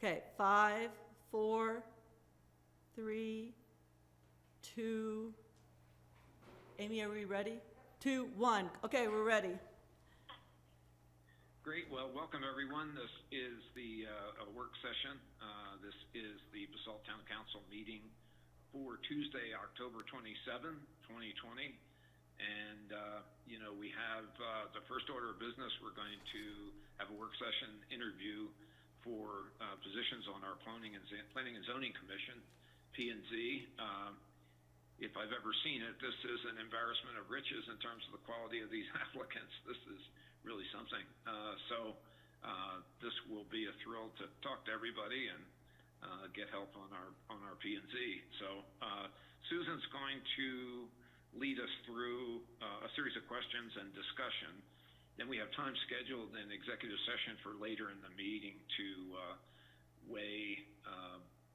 Okay, 5, 4, 3, 2, Amy, are we ready? 2, 1. Okay, we're ready. Great. Well, welcome everyone. This is the a work session. This is the Basalt Town Council meeting for Tuesday, October 27, 2020. And, we have the first order of business. We're going to have a work session interview for positions on our Planning and Zoning Commission, P&Z. If I've ever seen it, this is an embarrassment of riches in terms of the quality of these applicants. This is really something. This will be a thrill to talk to everybody and get help on our P&Z. So Susan's going to lead us through a series of questions and discussion. Then we have time scheduled in executive session for later in the meeting to weigh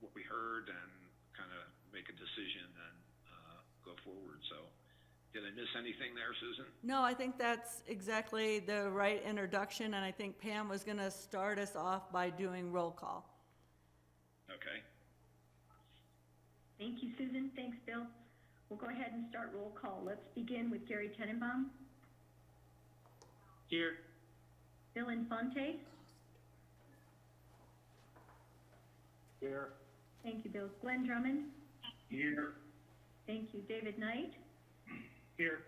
what we heard and kind of make a decision and go forward. So did I miss anything there, Susan? No, I think that's exactly the right introduction, and I think Pam was going to start us off by doing roll call. Okay. Thank you, Susan. Thanks, Bill. We'll go ahead and start roll call. Let's begin with Gary Tenenbaum. Here. Bill Infante. Here. Thank you, Bill. Glenn Drummond. Here. Thank you. David Knight. Here.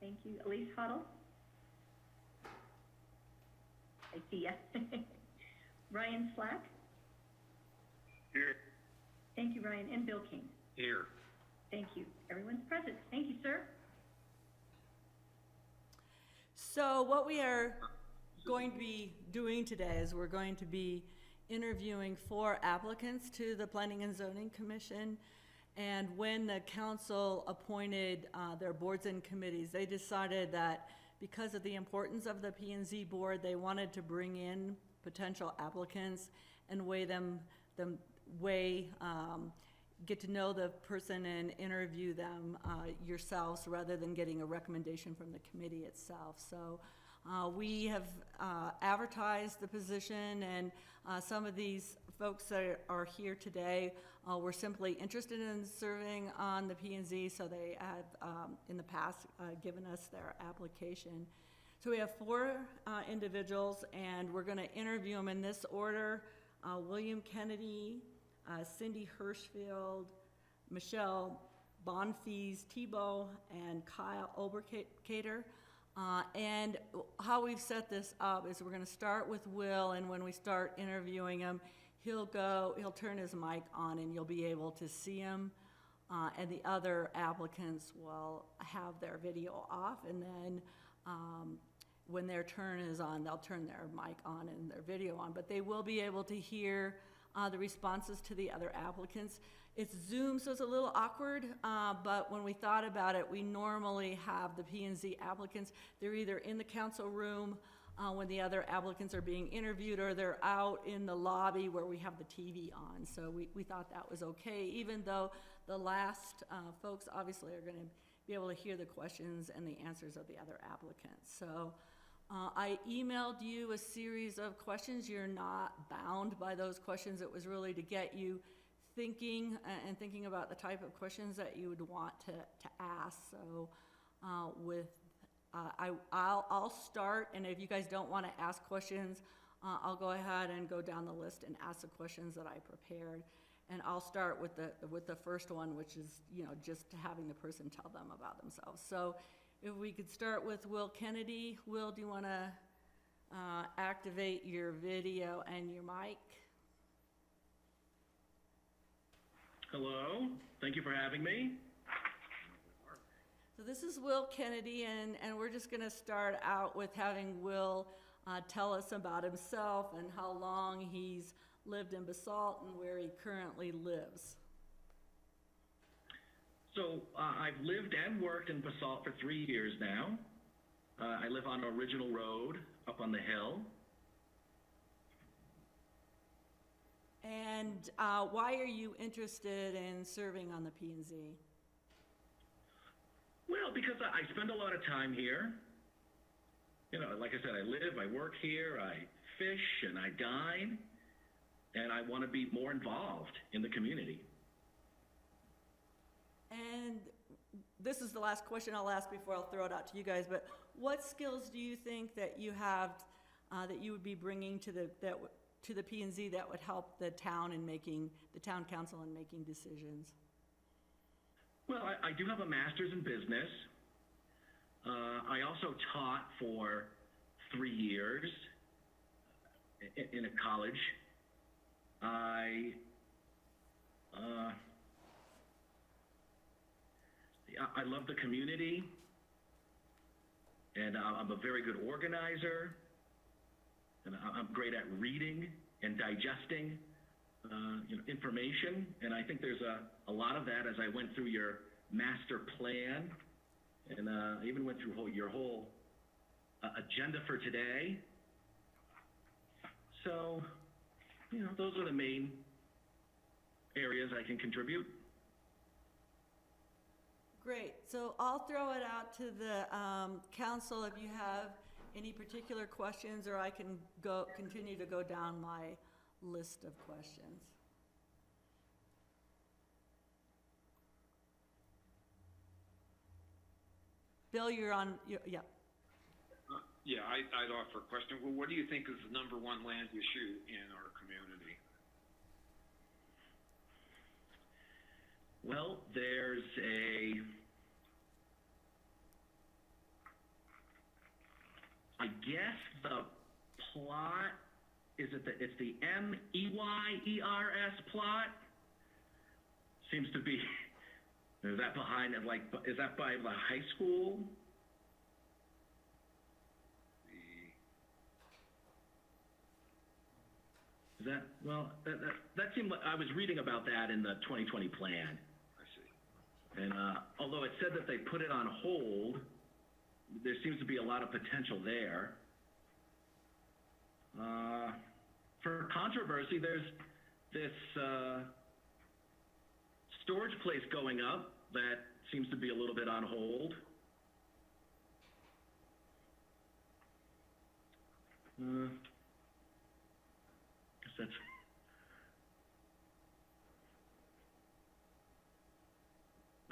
Thank you. Elise Huddle. I see ya. Ryan Slack. Here. Thank you, Ryan. And Bill King. Here. Thank you. Everyone's present. Thank you, sir. So what we are going to be doing today is we're going to be interviewing 4 applicants to the Planning and Zoning Commission. And when the council appointed their boards and committees, they decided that because of the importance of the P&Z board, they wanted to bring in potential applicants and get to know the person and interview them yourselves rather than getting a recommendation from the committee itself. So we have advertised the position, and some of these folks that are here today were simply interested in serving on the P&Z, so they have in the past given us their application. So we have 4 individuals, and we're going to interview them in this order. William Kennedy, Cindy Hirschfeld, Michelle Bonfils-Thibault, and Kyle Oberkater. And how we've set this up is we're going to start with Will, and when we start interviewing him, he'll turn his mic on and you'll be able to see him. And the other applicants will have their video off, and then when their turn is on, they'll turn their mic on and their video on, but they will be able to hear the responses to the other applicants. It's Zoom, so it's a little awkward, but when we thought about it, we normally have the P&Z applicants. They're either in the council room when the other applicants are being interviewed, or they're out in the lobby where we have the TV on. So we thought that was okay, even though the last folks obviously are going to be able to hear the questions and the answers of the other applicants. So I emailed you a series of questions. You're not bound by those questions. It was really to get you thinking and thinking about the type of questions that you would want to ask. So I'll start, and if you guys don't want to ask questions, I'll go ahead and go down the list and ask the questions that I prepared. And I'll start with the first one, which is just having the person tell them about themselves. So if we could start with Will Kennedy. Will, do you want to activate your video and your mic? Hello, thank you for having me. So this is Will Kennedy, and we're just going to start out with having Will tell us about himself and how long he's lived in Basalt and where he currently lives. So I've lived and worked in Basalt for 3 years now. I live on Original Road up on the hill. And why are you interested in serving on the P&Z? Well, because I spend a lot of time here. Like I said, I live, I work here, I fish, and I dine. and I want to be more involved in the community. And this is the last question I'll ask before I'll throw it out to you guys, but what skills do you think that you have, that you would be bringing to the P&Z that would help the town council in making decisions? Well, I do have a master's in business. I also taught for 3 years in a college. I love the community, and I'm a very good organizer, and I'm great at reading and digesting information, and I think there's a lot of that as I went through your master plan, and I even went through your whole agenda for today. So, those are the main areas I can contribute. Great. So I'll throw it out to the council if you have any particular questions, or I can continue to go down my list of questions. Bill, you're on. Yeah. Yeah, I'd offer a question. Well, what do you think is the number one land issue in our community? Well, there's I guess the plot, it's the MEYERS plot? Seems to be, is that behind it, is that by the high school? Is that, well, that seemed like, I was reading about that in the 2020 plan. I see. And although it said that they put it on hold, there seems to be a lot of potential there. For controversy, there's this storage place going up that seems to be a little bit on hold. Guess that's...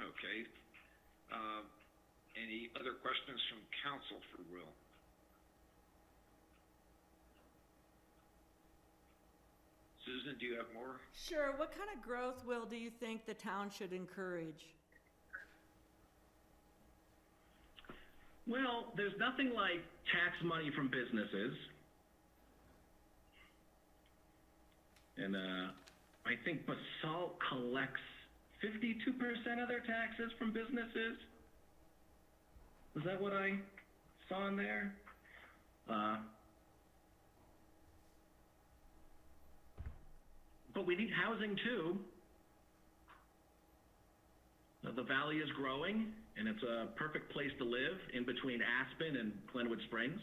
Okay. Any other questions from council for Will? Susan, do you have more? Sure. What kind of growth, Will, do you think the town should encourage? Well, there's nothing like tax money from businesses. And I think Basalt collects 52% of their taxes from businesses. Is that what I saw in there? But we need housing too. The valley is growing, and it's a perfect place to live in between Aspen and Glenwood Springs.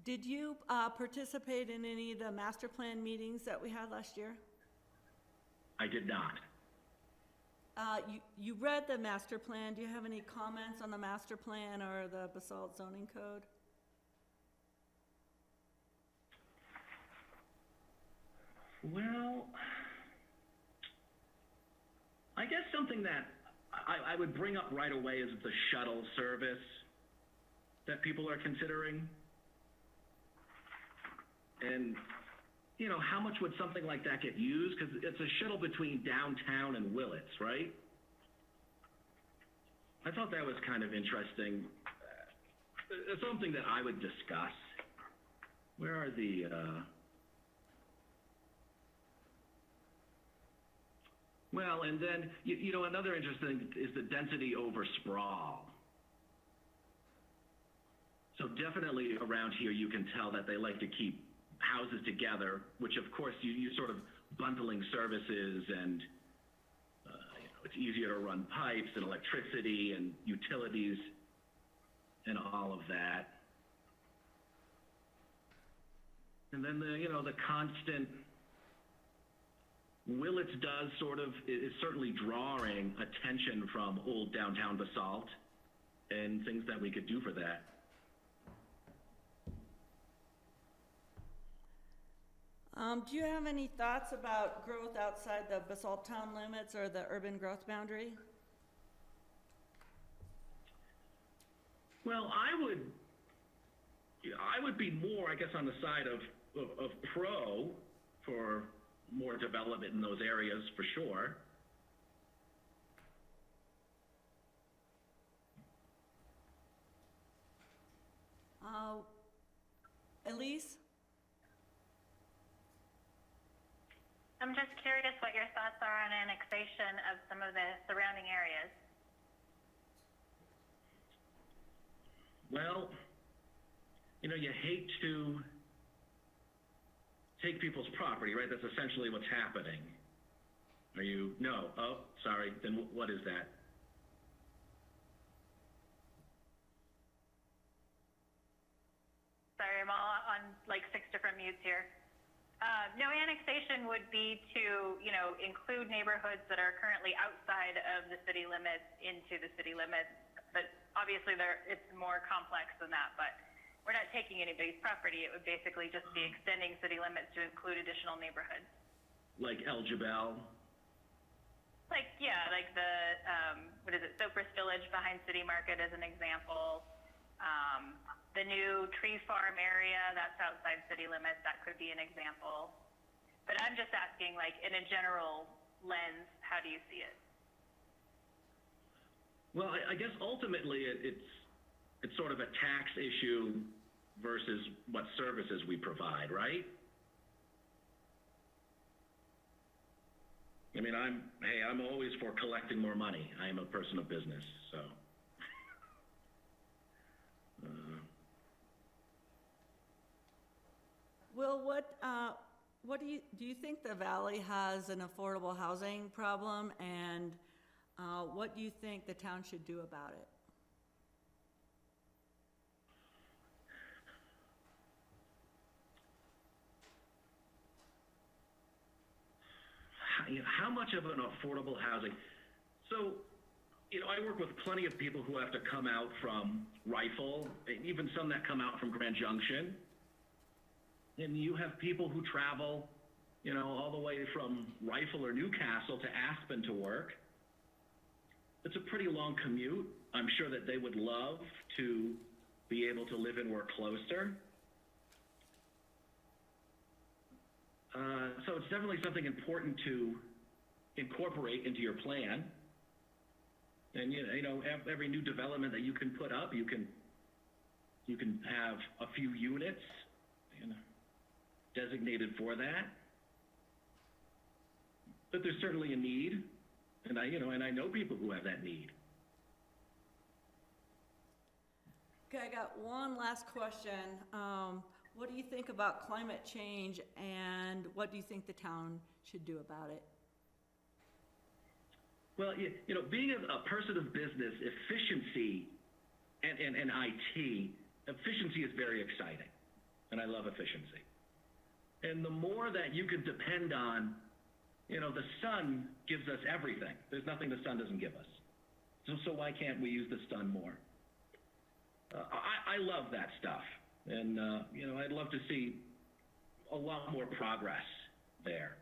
Did you participate in any of the master plan meetings that we had last year? I did not. You read the master plan. Do you have any comments on the master plan or the Basalt zoning code? Well, I guess something that I would bring up right away is the shuttle service that people are considering. And, how much would something like that get used? Because it's a shuttle between downtown and Willits, right? I thought that was kind of interesting. It's something that I would discuss. Where are the... Well, and then, another interesting is the density over sprawl. So definitely around here you can tell that they like to keep houses together, which of course you sort of bundling services, and it's easier to run pipes and electricity and utilities and all of that. And then the constant... Willits is certainly drawing attention from old downtown Basalt and things that we could do for that. Do you have any thoughts about growth outside the Basalt town limits or the urban growth boundary? Well, I would be more, I guess, on the side of pro for more development in those areas for sure. Elise? I'm just curious what your thoughts are on annexation of some of the surrounding areas. Well, you know, you hate to take people's property, right? That's essentially what's happening. No, oh, sorry, then what is that? Sorry, I'm all on like 6 different mutes here. No, annexation would be to, you know, include neighborhoods that are currently outside of the city limits into the city limits. But obviously it's more complex than that, but we're not taking anybody's property. It would basically just be extending city limits to include additional neighborhoods. Like El Jabal? Like, yeah, like the, what is it, Cypress Village behind City Market as an example. The new tree farm area, that's outside city limits, that could be an example. But I'm just asking, like, in a general lens, how do you see it? Well, I guess ultimately it's sort of a tax issue versus what services we provide, right? I mean, I'm always for collecting more money. I am a person of business, so. Will, what do you think the valley has an affordable housing problem, and what do you think the town should do about it? How much of an affordable housing? So, you know, I work with plenty of people who have to come out from Rifle, and even some that come out from Grand Junction. And you have people who travel, you know, all the way from Rifle or Newcastle to Aspen to work. It's a pretty long commute. I'm sure that they would love to be able to live and work closer. So it's definitely something important to incorporate into your plan. And you know, every new development that you can put up, you can have a few units, you know, designated for that. But there's certainly a need, and I know people who have that need. Okay, I got one last question. What do you think about climate change, and what do you think the town should do about it? Well, you know, being a person of business, efficiency and IT, efficiency is very exciting, and I love efficiency. And the more that you can depend on, you know, the sun gives us everything. There's nothing the sun doesn't give us. So why can't we use the sun more? I love that stuff. And, you know, I'd love to see a lot more progress there.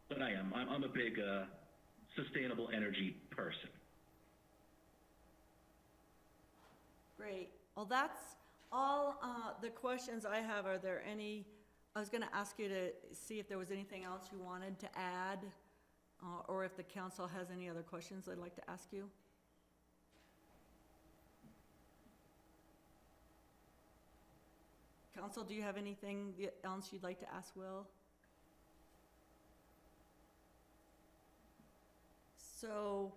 But I'm a big sustainable energy person. Great. Well, that's all the questions I have. Are there any, I was going to ask you to see if there was anything else you wanted to add, or if the council has any other questions they'd like to ask you. Council, do you have anything else you'd like to ask Will? So,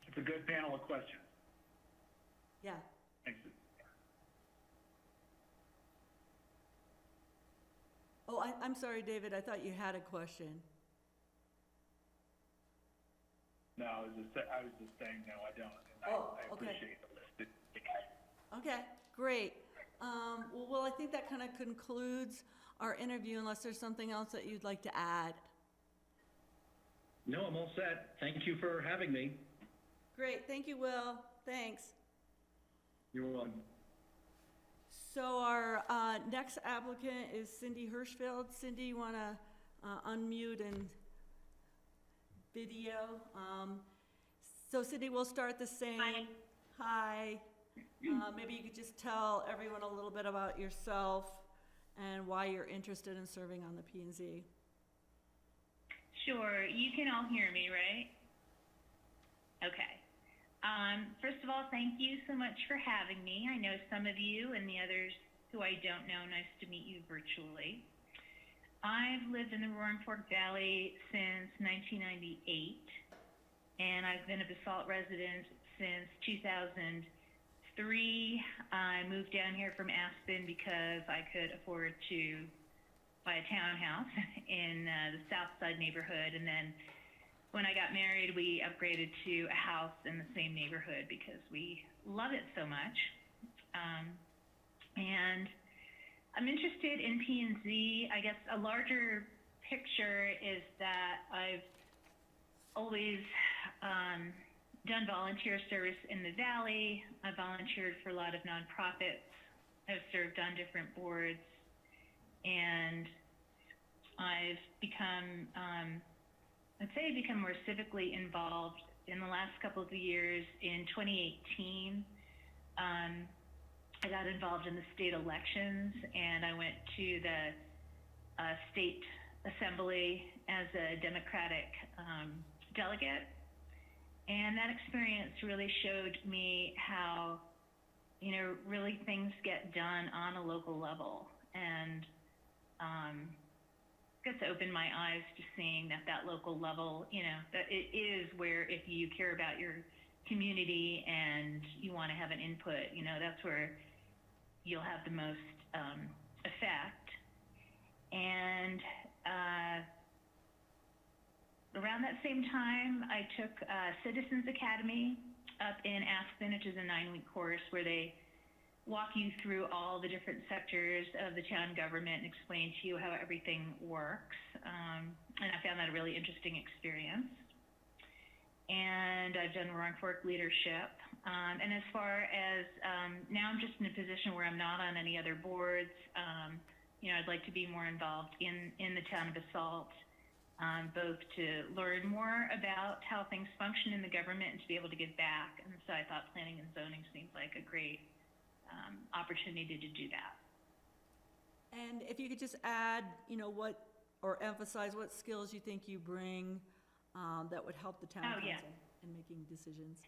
it's a good panel of questions. yeah. Thanks. Oh, I'm sorry, David, I thought you had a question. No, I was just saying, no, I don't. And Oh, I okay. appreciate the list. Okay, great. Well, I think that kind of concludes our interview, unless there's something else that you'd like to add. No, I'm all set. Thank you for having me. Great, thank you, Will. Thanks. You're welcome. So our next applicant is Cindy Hirschfeld. Cindy, you want to unmute and video? So Cindy, we'll start the same. Hi. Hi. Maybe you could just tell everyone a little bit about yourself and why you're interested in serving on the P&Z. Sure. You can all hear me, right? Okay. First of all, thank you so much for having me. I know some of you and the others who I don't know, nice to meet you virtually. I've lived in the Roaring Fork Valley since 1998, and I've been a Basalt resident since 2003. I moved down here from Aspen because I could afford to buy a townhouse in the South Side neighborhood, and then when I got married, we upgraded to a house in the same neighborhood because we love it so much. And I'm interested in P&Z. I guess a larger picture is that I've always done volunteer service in the Valley. I volunteered for a lot of nonprofits. I've served on different boards, and I've become I'd say I've become more civically involved in the last couple of years. In 2018, I got involved in the state elections, and I went to the state assembly as a Democratic delegate. And that experience really showed me how, really things get done on a local level. And gets to open my eyes to seeing that local level, that it is where if you care about your community and you want to have an input, that's where you'll have the most effect. And around that same time, I took Citizens Academy up in Aspen, which is a 9-week course where they walk you through all the different sectors of the town government and explain to you how everything works. And I found that a really interesting experience. And I've done Roaring Fork leadership. And as far as now, I'm just in a position where I'm not on any other boards. I'd like to be more involved in the town of Basalt, both to learn more about how things function in the government and to be able to give back. And so I thought planning and zoning seemed like a great opportunity to do that. And if you could just add, or emphasize what skills you think you bring that would help the town council in making decisions.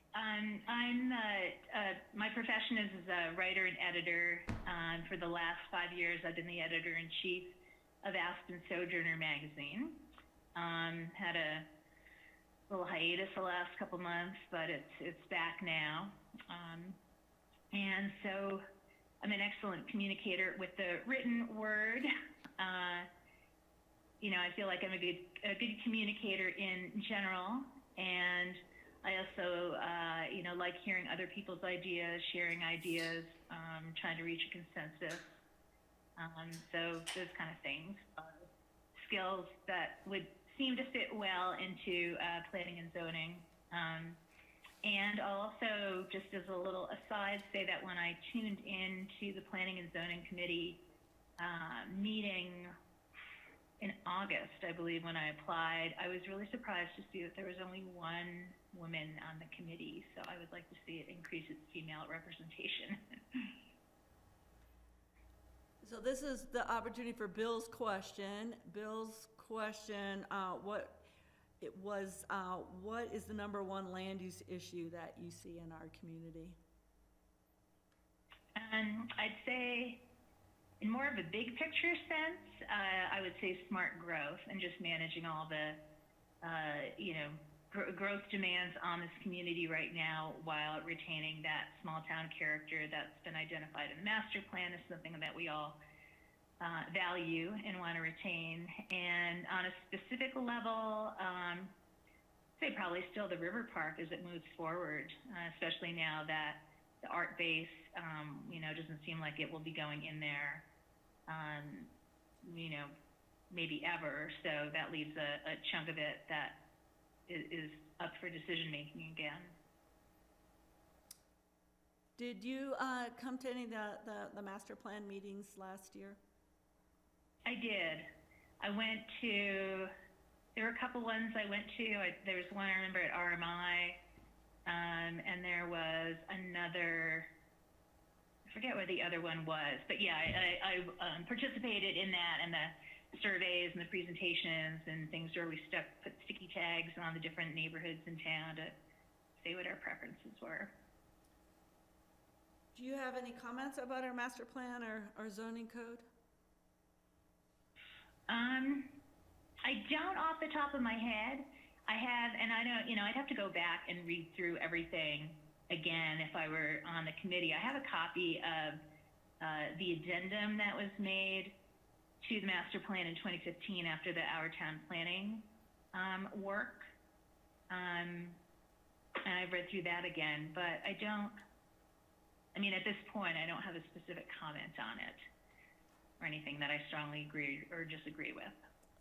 My profession is as a writer and editor. For the last 5 years, I've been the editor-in-chief of Aspen Sojourner magazine. Had a little hiatus the last couple months, but it's back now. And so I'm an excellent communicator with the written word. I feel like I'm a good communicator in general, and I also, like hearing other people's ideas, sharing ideas, trying to reach a consensus. So those kind of things are skills that would seem to fit well into planning and zoning. And I'll also, just as a little aside, say that when I tuned into the Planning and Zoning Committee meeting in August, I believe, when I applied, I was really surprised to see that there was only one woman on the committee. So I would like to see it increase its female representation. So this is the opportunity for Bill's question. Bill's question, what is the number one land use issue that you see in our community? I'd say in more of a big picture sense, I would say smart growth and just managing all the, growth demands on this community right now while retaining that small town character that's been identified in the master plan is something that we all value and want to retain. And on a specific level, say probably still the river park as it moves forward, especially now that the art base, doesn't seem like it will be going in there, maybe ever. So that leaves a chunk of it that is up for decision making again. Did you come to any of the master plan meetings last year? I did. I went to, there were a couple ones I went to. There was one I remember at RMI, and there was another, I forget where the other one was, but yeah, I participated in that and the surveys and the presentations and things where we put sticky tags on the different neighborhoods in town to say what our preferences were. Do you have any comments about our master plan or our zoning code? I don't off the top of my head. I have, and I don't, I'd have to go back and read through everything again if I were on the committee. I have a copy of the addendum that was made to the master plan in 2015 after the Our Town planning work. And I've read through that again, but at this point, I don't have a specific comment on it or anything that I strongly agree or disagree with.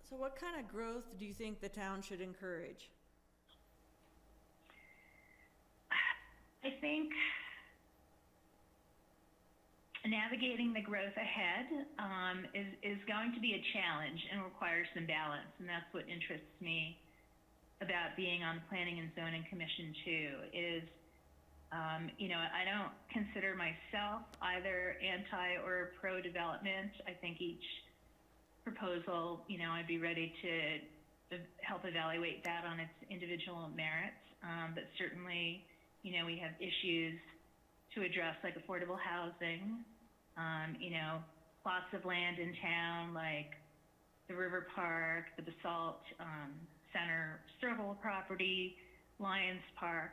So what kind of growth do you think the town should encourage? I think navigating the growth ahead is going to be a challenge and requires some balance, and that's what interests me about being on the Planning and Zoning Commission too, is I don't consider myself either anti or pro-development. I think each proposal, I'd be ready to help evaluate that on its individual merits. But certainly, we have issues to address like affordable housing, plots of land in town like the River Park, the Basalt Center Circle property, Lions Park,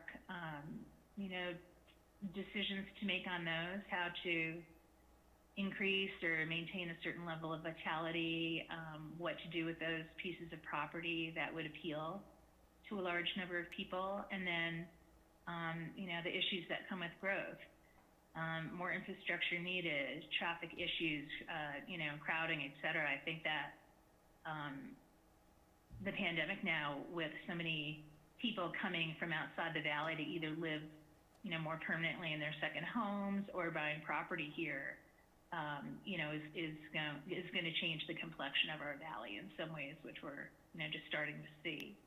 decisions to make on those, how to increase or maintain a certain level of vitality, what to do with those pieces of property that would appeal to a large number of people, and then, the issues that come with growth. More infrastructure needed, traffic issues, crowding, et cetera. I think that the pandemic now, with so many people coming from outside the valley to either live, more permanently in their second homes or buying property here, is going to change the complexion of our valley in some ways, which we're, just starting to see.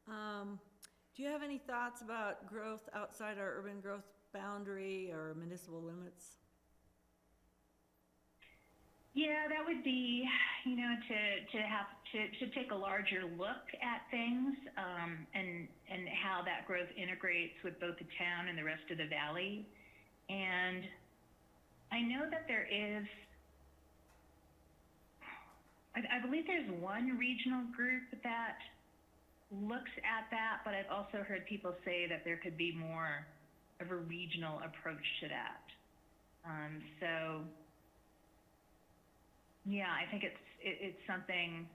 Do you have any thoughts about growth outside our urban growth boundary or municipal limits? Yeah, that would be, to take a larger look at things, and how that growth integrates with both the town and the rest of the valley. And I know that there is, I believe there's one regional group that looks at that, but I've also heard people say that there could be more of a regional approach to that. So yeah, I think it's something,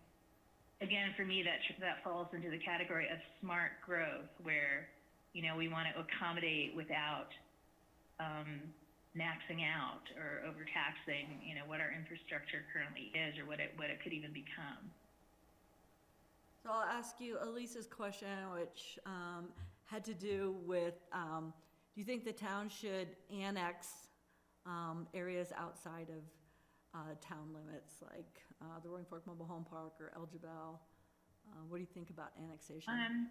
again, for me, that falls into the category of smart growth, where, we want to accommodate without maxing out or overtaxing, what our infrastructure currently is or what it could even become. So I'll ask you Elisa's question, which had to do with, do you think the town should annex areas outside of town limits, like the Roaring Fork Mobile Home Park or El Jebel? What do you think about annexation?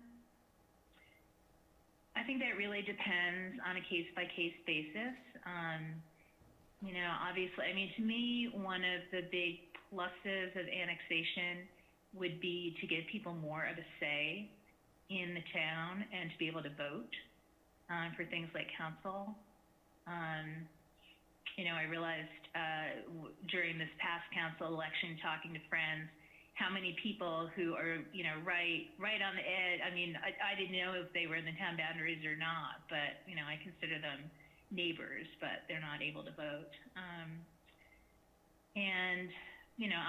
I think that really depends on a case-by-case basis. Obviously, to me, one of the big pluses of annexation would be to give people more of a say in the town and to be able to vote for things like council. I realized during this past council election, talking to friends, how many people who are, right on the edge. I didn't know if they were in the town boundaries or not, but, I consider them neighbors, but they're not able to vote. And,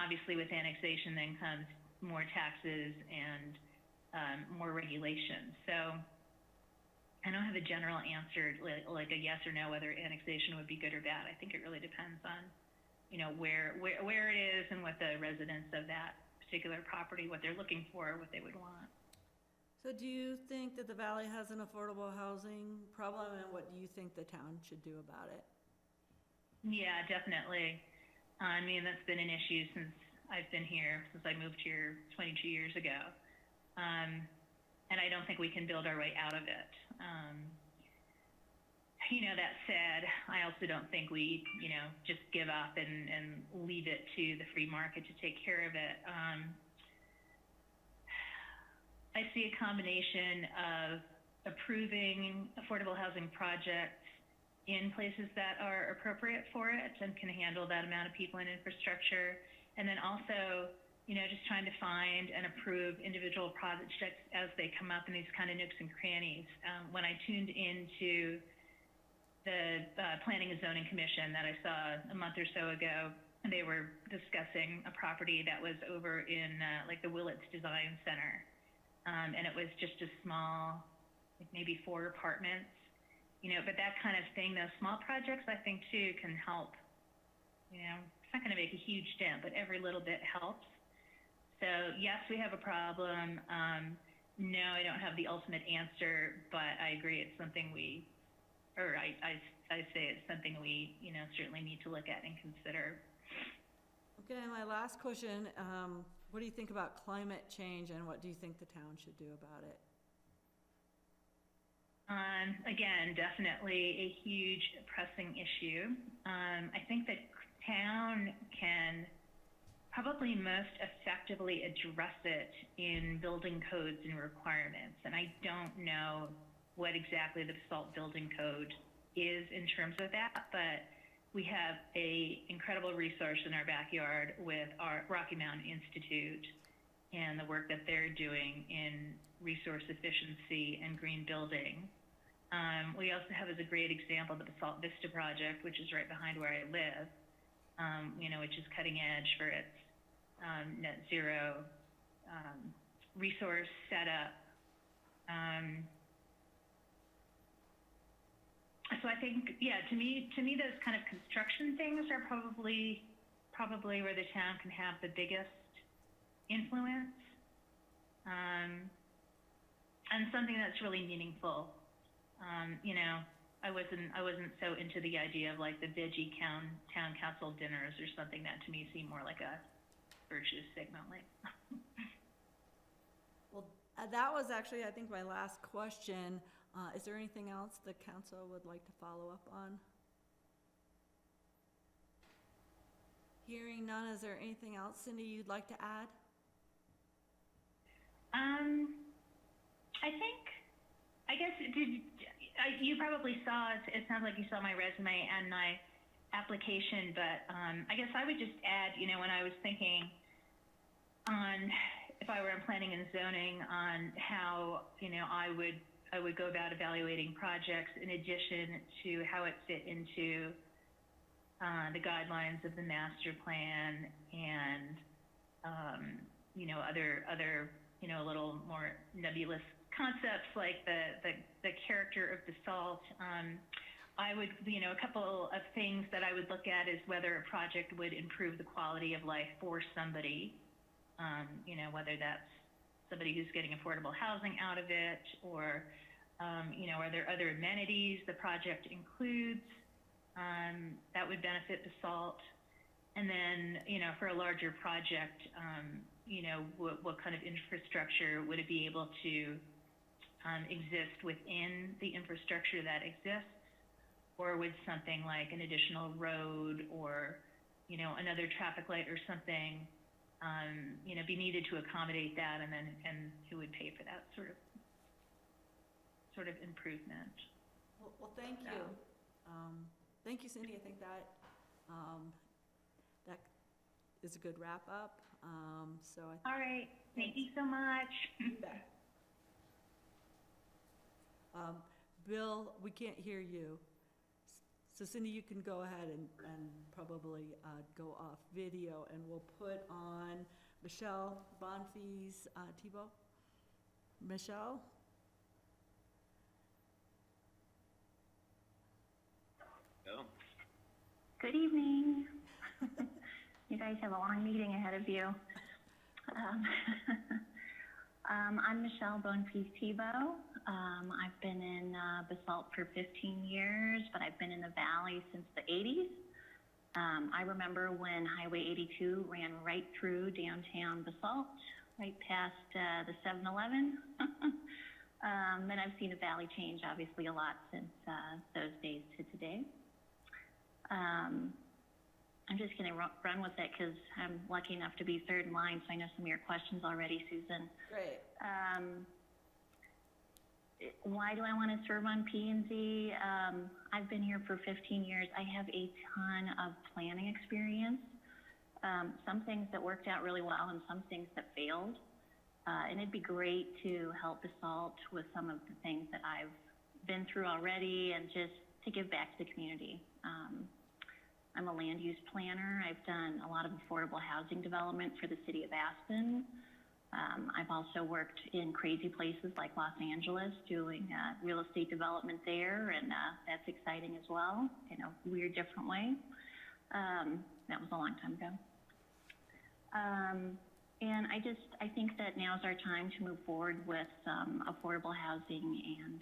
obviously with annexation then comes more taxes and more regulations. So I don't have a general answer, like a yes or no, whether annexation would be good or bad. I think it really depends on, where it is and what the residents of that particular property, what they're looking for, what they would want. So do you think that the valley has an affordable housing problem, and what do you think the town should do about it? Yeah, definitely. I mean, that's been an issue since I've been here, since I moved here 22 years ago. And I don't think we can build our way out of it. That said, I also don't think we, just give up and leave it to the free market to take care of it. I see a combination of approving affordable housing projects in places that are appropriate for it and can handle that amount of people and infrastructure. And then also, just trying to find and approve individual projects as they come up in these kind of nooks and crannies. When I tuned into the Planning and Zoning Commission that I saw a month or so ago, they were discussing a property that was over in like the Willits Design Center. And it was just a small, like maybe 4 apartments, but that kind of thing, those small projects, I think too, can help. It's not going to make a huge dent, but every little bit helps. So yes, we have a problem. No, I don't have the ultimate answer, but I agree it's something I say it's something we, certainly need to look at and consider. Okay, my last question, what do you think about climate change, and what do you think the town should do about it? Again, definitely a huge pressing issue. I think that town can probably most effectively address it in building codes and requirements. And I don't know what exactly the Basalt building code is in terms of that, but we have a incredible resource in our backyard with our Rocky Mountain Institute and the work that they're doing in resource efficiency and green building. We also have as a great example the Basalt Vista project, which is right behind where I live, which is cutting edge for its net zero resource setup. So I think, to me, those kind of construction things are probably where the town can have the biggest influence, and something that's really meaningful. I wasn't so into the idea of like the veggie town council dinners or something. That to me seemed more like a virtue signaling. Well, that was actually, I think, my last question. Is there anything else the council would like to follow up on? Hearing none, is there anything else, Cindy, you'd like to add? I guess, you probably saw, it sounds like you saw my resume and my application, but I guess I would just add, when I was thinking on, if I were in planning and zoning, on how, I would go about evaluating projects in addition to how it fit into the guidelines of the master plan and, other, a little more nebulous concepts like the character of Basalt. I would, a couple of things that I would look at is whether a project would improve the quality of life for somebody, whether that's somebody who's getting affordable housing out of it, or, are there other amenities the project includes that would benefit Basalt? And then, for a larger project, what kind of infrastructure would it be able to exist within the infrastructure that exists? Or would something like an additional road or, another traffic light or something, be needed to accommodate that, and who would pay for that sort of improvement? Well, thank you. Thank you, Cindy. I think that that is a good wrap up. All right. Thank you so much. Bill, we can't hear you. So Cindy, you can go ahead and probably go off video, and we'll put on Michelle Bonfils Thibault. Michelle? Go. Good evening. You guys have a long meeting ahead of you. I'm Michelle Bonfils-Thibault. I've been in Basalt for 15 years, but I've been in the Valley since the 80s. I remember when Highway 82 ran right through downtown Basalt, right past the 7-Eleven. Then I've seen the Valley change, obviously, a lot since those days to today. I'm just going to run with it because I'm lucky enough to be third in line, so I know some of your questions already, Susan. Great. Why do I want to serve on P&Z? I've been here for 15 years. I have a ton of planning experience. Some things that worked out really well and some things that failed. And it'd be great to help Basalt with some of the things that I've been through already and just to give back to the community. I'm a land use planner. I've done a lot of affordable housing development for the city of Aspen. I've also worked in crazy places like Los Angeles doing real estate development there, and that's exciting as well, in a weird, different way. That was a long time ago. And I think that now's our time to move forward with some affordable housing and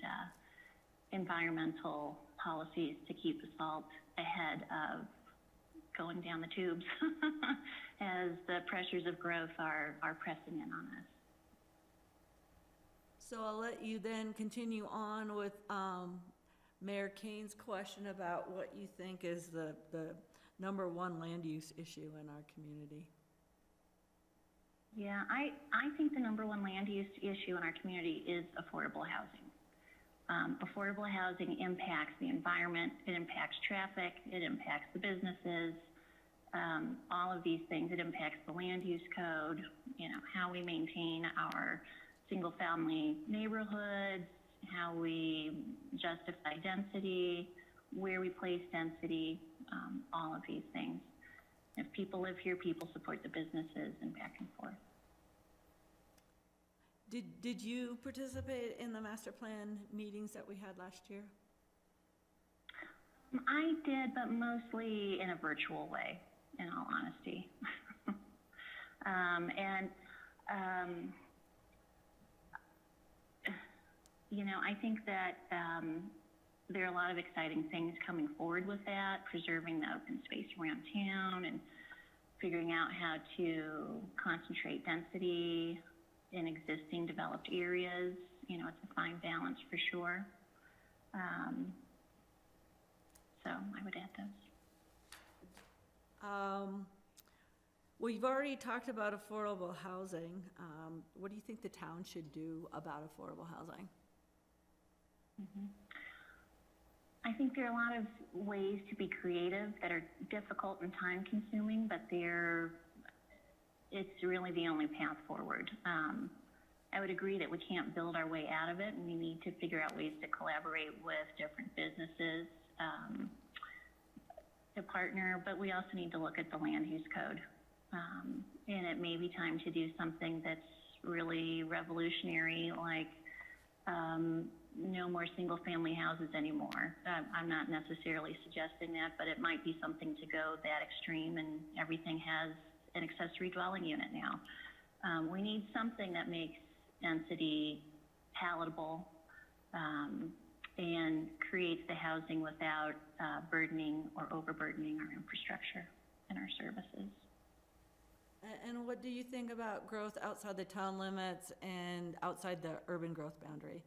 environmental policies to keep Basalt ahead of going down the tubes as the pressures of growth are pressing in on us. So I'll let you then continue on with Mayor Kane's question about what you think is the #1 land use issue in our community. Yeah, I think the #1 land use issue in our community is affordable housing. Affordable housing impacts the environment, it impacts traffic, it impacts the businesses, all of these things. It impacts the land use code, how we maintain our single family neighborhoods, how we justify density, where we place density, all of these things. If people live here, people support the businesses and back and forth. Did you participate in the master plan meetings that we had last year? I did, but mostly in a virtual way, in all honesty. I think that there are a lot of exciting things coming forward with that, preserving the open space around town and figuring out how to concentrate density in existing developed areas. It's a fine balance for sure. So I would add those. Well, you've already talked about affordable housing. What do you think the town should do about affordable housing? Mm-hmm. I think there are a lot of ways to be creative that are difficult and time consuming, but it's really the only path forward. I would agree that we can't build our way out of it, and we need to figure out ways to collaborate with different businesses to partner, but we also need to look at the land use code. And it may be time to do something that's really revolutionary, like no more single family houses anymore. I'm not necessarily suggesting that, but it might be something to go that extreme, and everything has an accessory dwelling unit now. We need something that makes density palatable and creates the housing without burdening or overburdening our infrastructure and our services. And what do you think about growth outside the town limits and outside the urban growth boundary?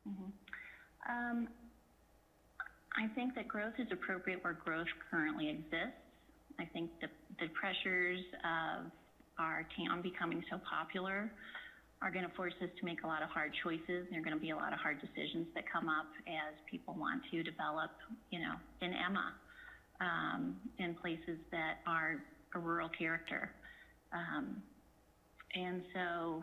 Mm-hmm. I think that growth is appropriate where growth currently exists. I think the pressures of our town becoming so popular are going to force us to make a lot of hard choices. There are going to be a lot of hard decisions that come up as people want to develop, in Emma, in places that are a rural character. And so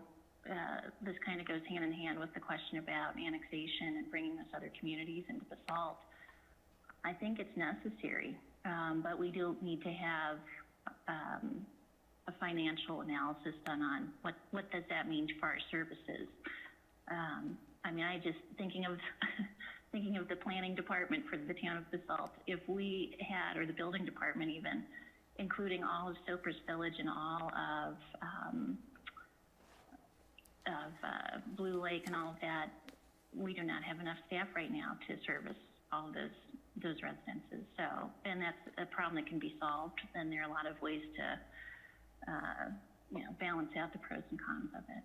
this kind of goes hand in hand with the question about annexation and bringing those other communities into Basalt. I think it's necessary, but we do need to have a financial analysis done on what does that mean for our services. I just thinking of the planning department for the town of Basalt. If we had, or the building department even, including all of Soper's Village and all of Blue Lake and all of that, we do not have enough staff right now to service all of those residences. So, and that's a problem that can be solved. Then there are a lot of ways to, balance out the pros and cons of it.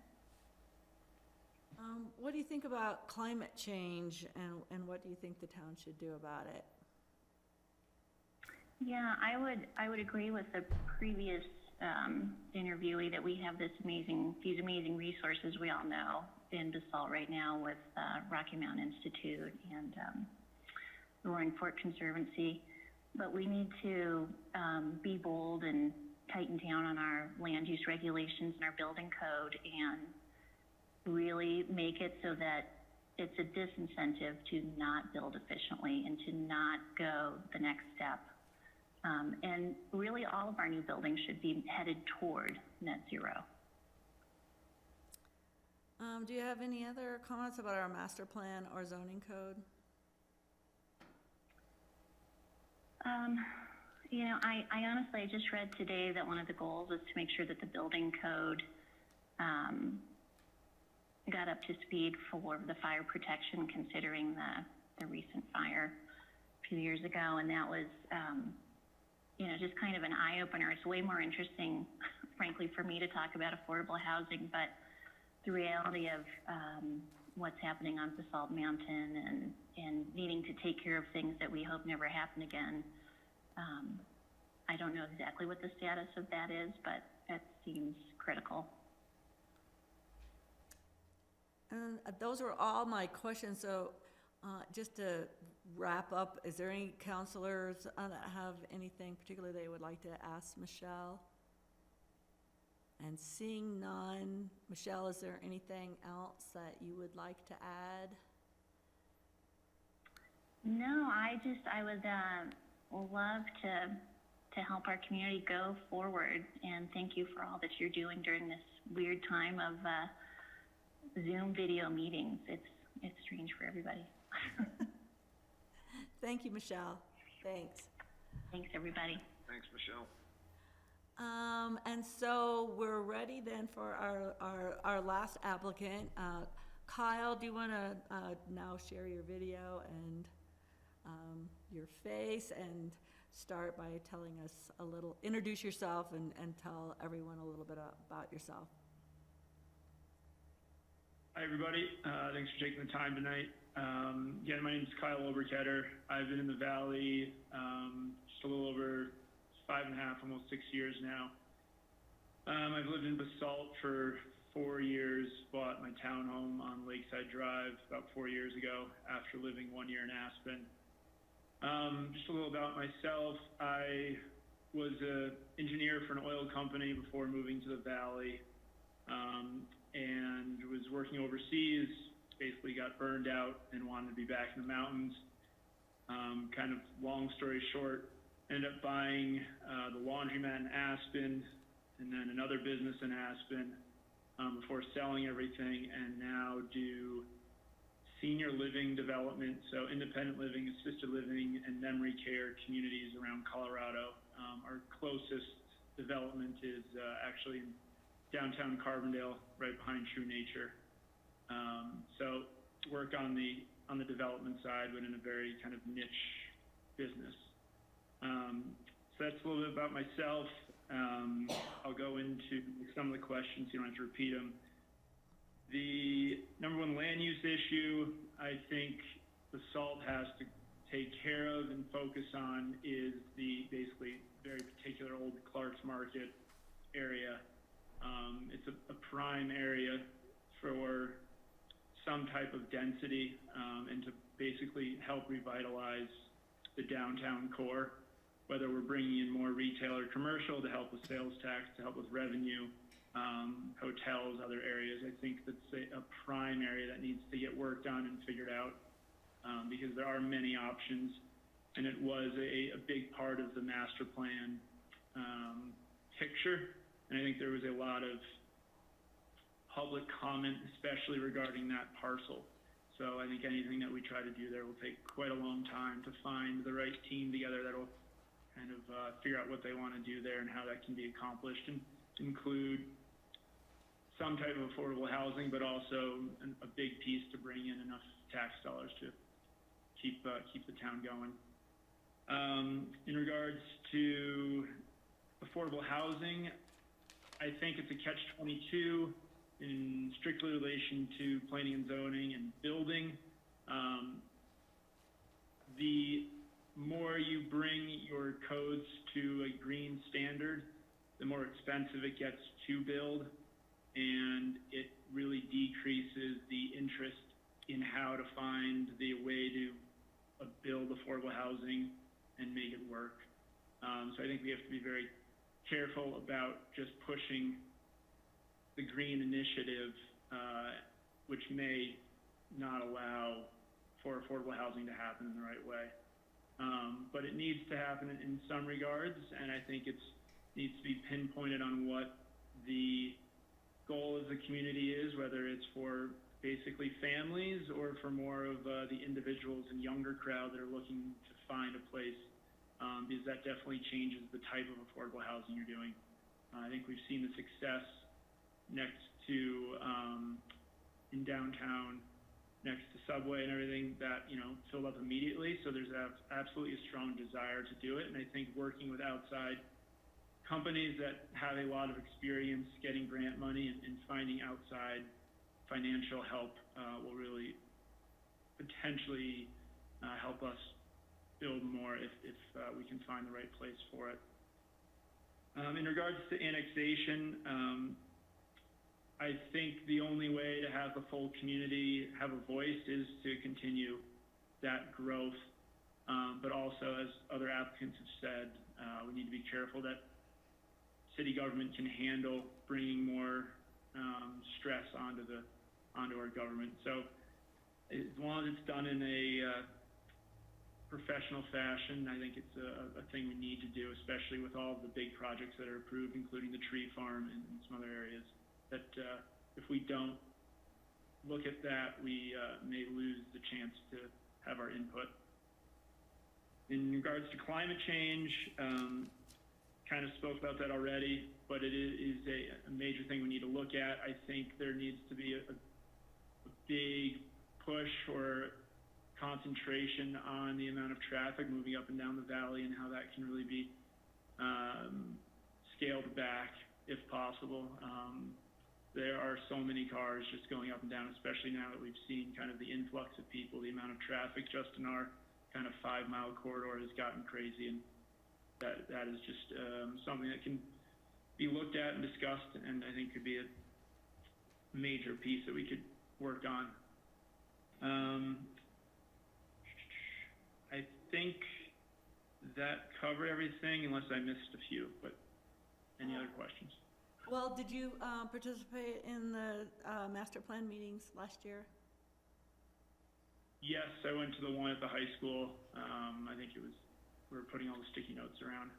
What do you think about climate change, and what do you think the town should do about it? Yeah, I would agree with the previous interviewee that we have these amazing resources we all know in Basalt right now with Rocky Mountain Institute and Roaring Fork Conservancy, but we need to be bold and tighten down on our land use regulations and our building code and really make it so that it's a disincentive to not build efficiently and to not go the next step. And really all of our new buildings should be headed toward net zero. Do you have any other comments about our master plan or zoning code? I honestly, I just read today that one of the goals is to make sure that the building code got up to speed for the fire protection, considering the recent fire a few years ago, and that was, just kind of an eye-opener. It's way more interesting, frankly, for me to talk about affordable housing, but the reality of what's happening on Basalt Mountain and needing to take care of things that we hope never happen again. I don't know exactly what the status of that is, but it seems critical. And those were all my questions. So just to wrap up, is there any counselors that have anything particular they would like to ask Michelle? And seeing none, Michelle, is there anything else that you would like to add? No, I would love to help our community go forward, and thank you for all that you're doing during this weird time of Zoom video meetings. It's strange for everybody. Thank you, Michelle. Thanks. Thanks, everybody. Thanks, Michelle. And so we're ready then for our last applicant. Kyle, do you want to now share your video and your face and start by telling us introduce yourself and tell everyone a little bit about yourself. Hi, everybody. Thanks for taking the time tonight. Again, my name is Kyle Oberketter. I've been in the Valley just a little over 5.5, almost 6 years now. I've lived in Basalt for 4 years, bought my townhome on Lakeside Drive about 4 years ago after living 1 year in Aspen. Just a little about myself. I was an engineer for an oil company before moving to the Valley, and was working overseas, basically got burned out and wanted to be back in the mountains. Kind of long story short, ended up buying the laundromat in Aspen and then another business in Aspen before selling everything, and now do senior living development, so independent living, assisted living, and memory care communities around Colorado. Our closest development is actually in downtown Carbondale, right behind True Nature. So work on the development side, but in a very kind of niche business. So that's a little bit about myself. I'll go into some of the questions, you don't have to repeat them. The number one land use issue I think Basalt has to take care of and focus on is the basically very particular old Clark's Market area. It's a prime area for some type of density and to basically help revitalize the downtown core, whether we're bringing in more retail or commercial to help with sales tax, to help with revenue, hotels, other areas. I think that's a prime area that needs to get worked on and figured out because there are many options, and it was a big part of the master plan picture. And I think there was a lot of public comment, especially regarding that parcel. So I think anything that we try to do there will take quite a long time to find the right team together that'll kind of figure out what they want to do there and how that can be accomplished, and include some type of affordable housing, but also a big piece to bring in enough tax dollars to keep the town going. In regards to affordable housing, I think it's a catch-22 in strictly relation to planning and zoning and building. The more you bring your codes to a green standard, the more expensive it gets to build, and it really decreases the interest in how to find the way to build affordable housing and make it work. So I think we have to be very careful about just pushing the green initiative, which may not allow for affordable housing to happen in the right way. But it needs to happen in some regards, and I think it needs to be pinpointed on what the goal of the community is, whether it's for basically families or for more of the individuals and younger crowd that are looking to find a place, because that definitely changes the type of affordable housing you're doing. I think we've seen the success next to, in downtown, next to Subway and everything that, filled up immediately. So there's absolutely a strong desire to do it. And I think working with outside companies that have a lot of experience getting grant money and finding outside financial help will really potentially help us build more if we can find the right place for it. In regards to annexation, I think the only way to have the full community have a voice is to continue that growth, but also, as other applicants have said, we need to be careful that city government can handle bringing more stress onto our government. So as long as it's done in a professional fashion, I think it's a thing we need to do, especially with all of the big projects that are approved, including the tree farm and some other areas. That if we don't look at that, we may lose the chance to have our input. In regards to climate change, kind of spoke about that already, but it is a major thing we need to look at. I think there needs to be a big push or concentration on the amount of traffic moving up and down the valley and how that can really be scaled back if possible. There are so many cars just going up and down, especially now that we've seen kind of the influx of people. The amount of traffic just in our kind of 5-mile corridor has gotten crazy, and that is just something that can be looked at and discussed, and I think could be a major piece that we could work on. I think that covered everything, unless I missed a few, but any other questions? Well, did you participate in the master plan meetings last year? Yes, I went to the one at the high school. I think we were putting all the sticky notes around.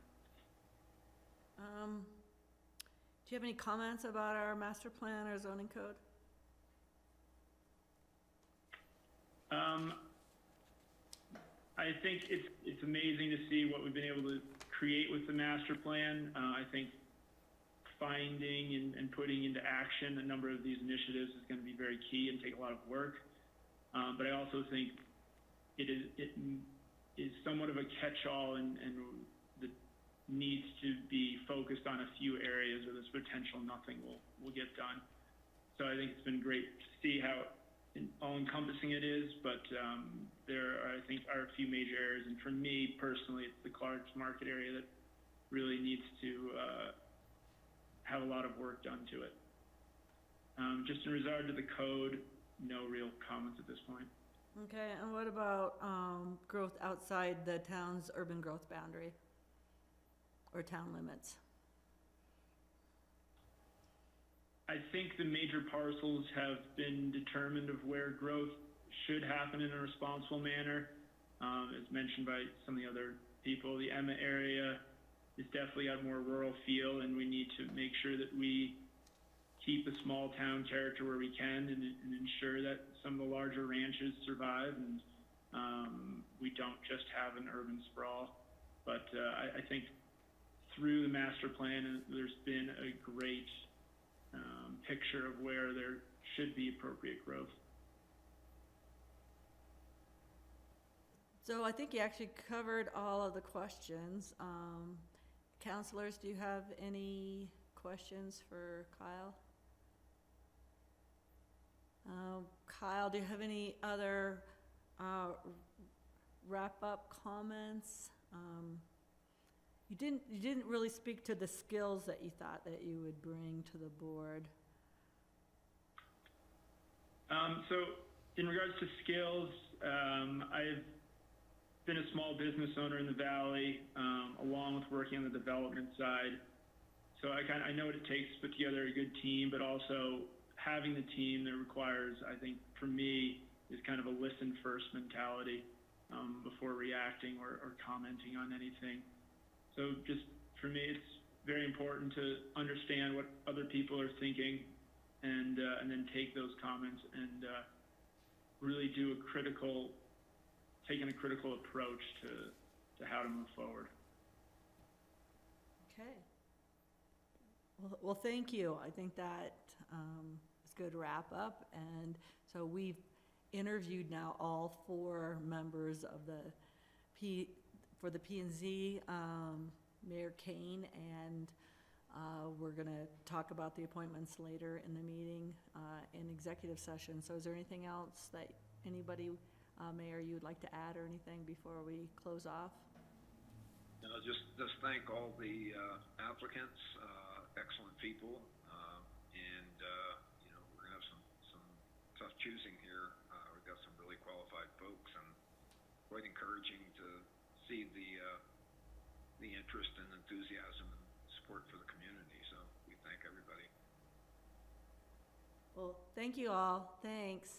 Do you have any comments about our master plan or zoning code? I think it's amazing to see what we've been able to create with the master plan. I think finding and putting into action a number of these initiatives is going to be very key and take a lot of work. But I also think it is somewhat of a catch-all and that needs to be focused on a few areas where there's potential nothing will get done. So I think it's been great to see how all-encompassing it is, but there are, I think, are a few major areas. And for me personally, it's the Clark's Market area that really needs to have a lot of work done to it. Just in regard to the code, no real comments at this point. Okay, and what about growth outside the town's urban growth boundary or town limits? I think the major parcels have been determined of where growth should happen in a responsible manner. As mentioned by some of the other people, the Emma area is definitely got more rural feel, and we need to make sure that we keep a small town character where we can and ensure that some of the larger ranches survive and we don't just have an urban sprawl. But I think through the master plan, there's been a great picture of where there should be appropriate growth. So I think you actually covered all of the questions. Counselors, do you have any questions for Kyle? Kyle, do you have any other wrap-up comments? You didn't really speak to the skills that you thought that you would bring to the board. So in regards to skills, I've been a small business owner in the Valley, along with working on the development side. So I know what it takes to put together a good team, but also having the team that requires, I think, for me, is kind of a listen first mentality before reacting or commenting on anything. So just for me, it's very important to understand what other people are thinking and then take those comments and really do taking a critical approach to how to move forward. Okay. Well, thank you. I think that is a good wrap up. And so we've interviewed now all 4 members of the P&Z, Mayor Kane, and we're going to talk about the appointments later in the meeting in executive session. So is there anything else that anybody, Mayor, you would like to add or anything before we close off? No, just thank all the applicants, excellent people, and we're gonna have some tough choosing here. We've got some really qualified folks, and quite encouraging to see the interest and enthusiasm and support for the community. So we thank everybody. Well, thank you all. Thanks.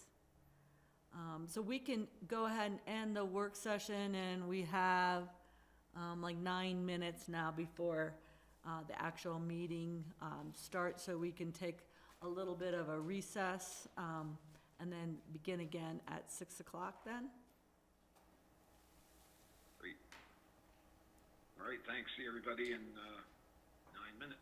So we can go ahead and end the work session, and we have like 9 minutes now before the actual meeting starts, so we can take a little bit of a recess and then begin again at 6 o'clock then. Great. All right, thanks. See everybody in 9 minutes.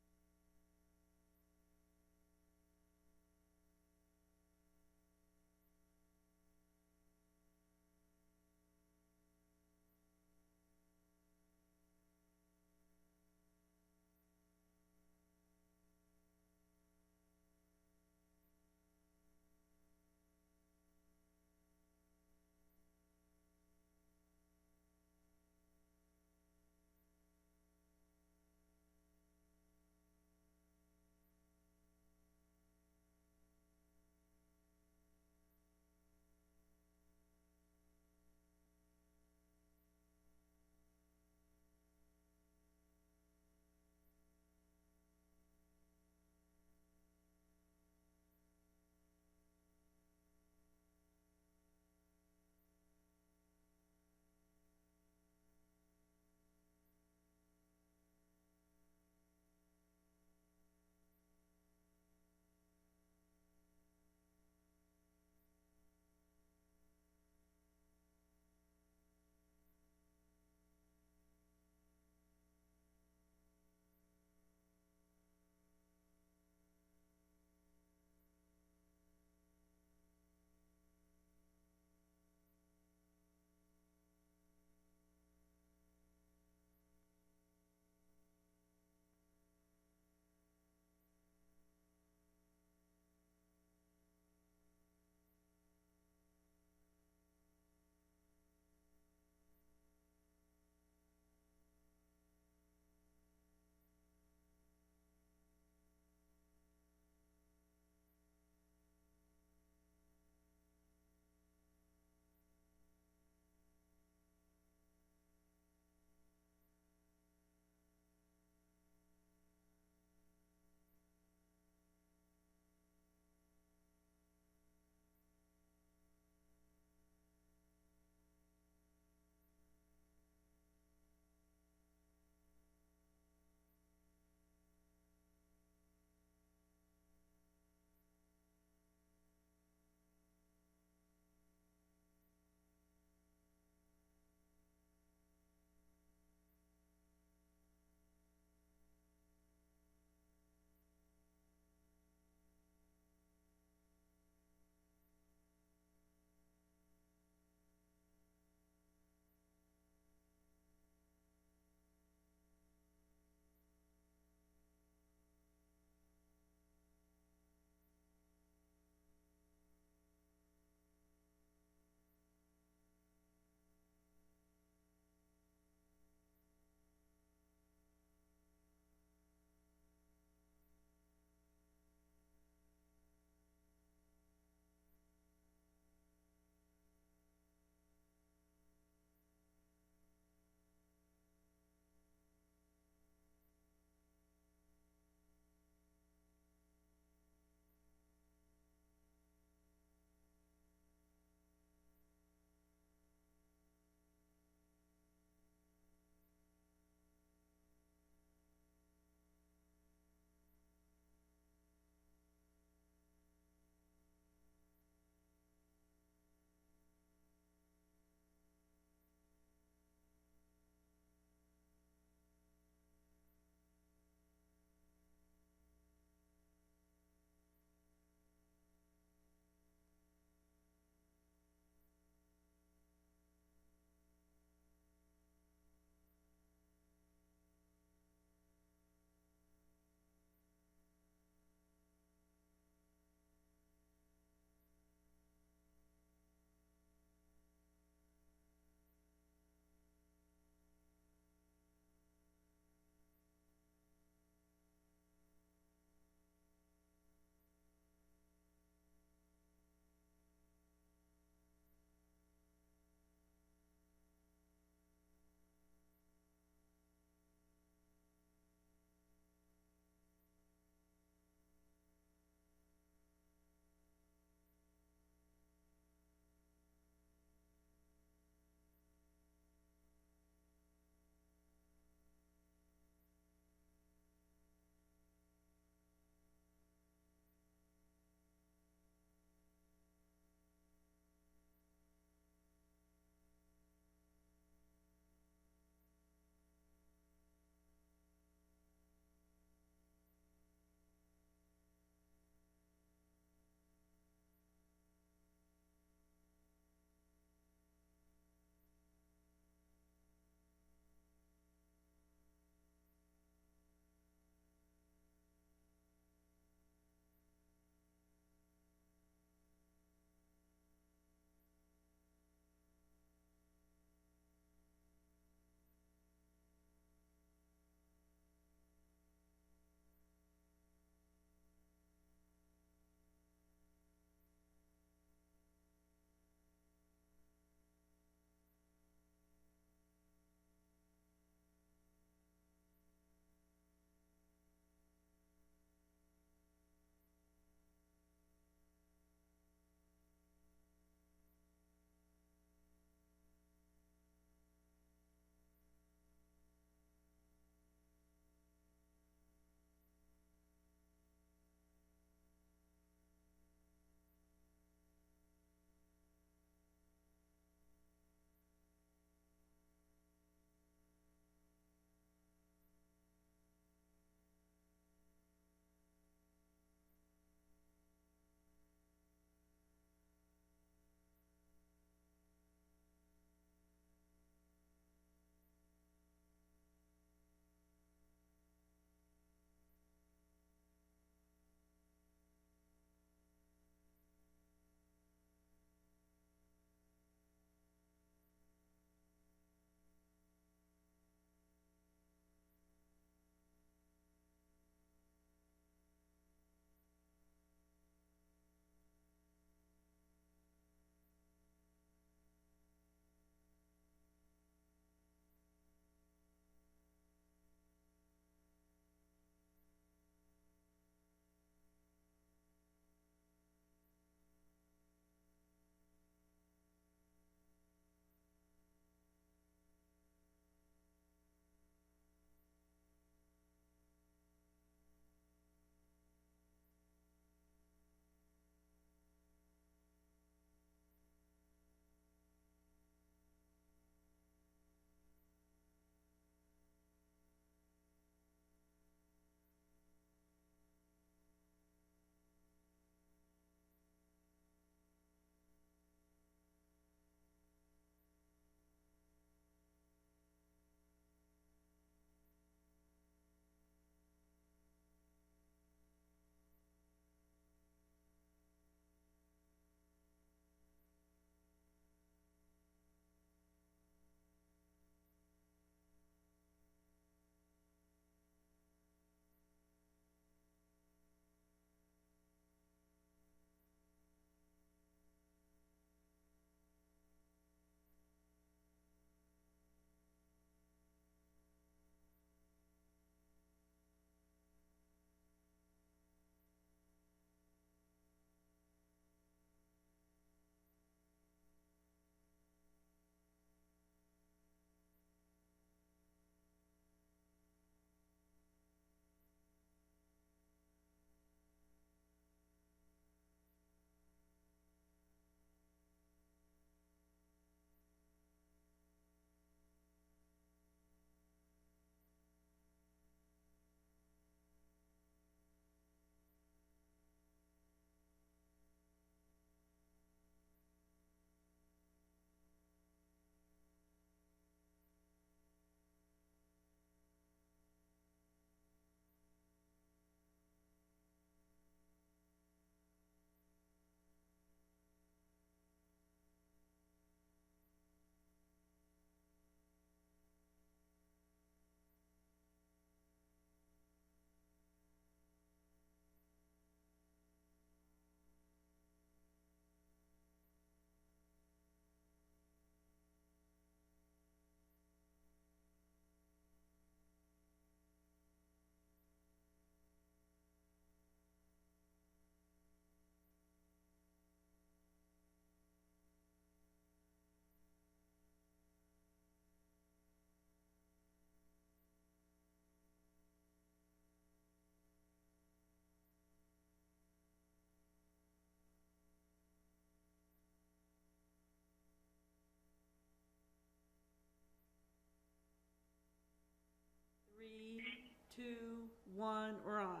2, 1, we're on.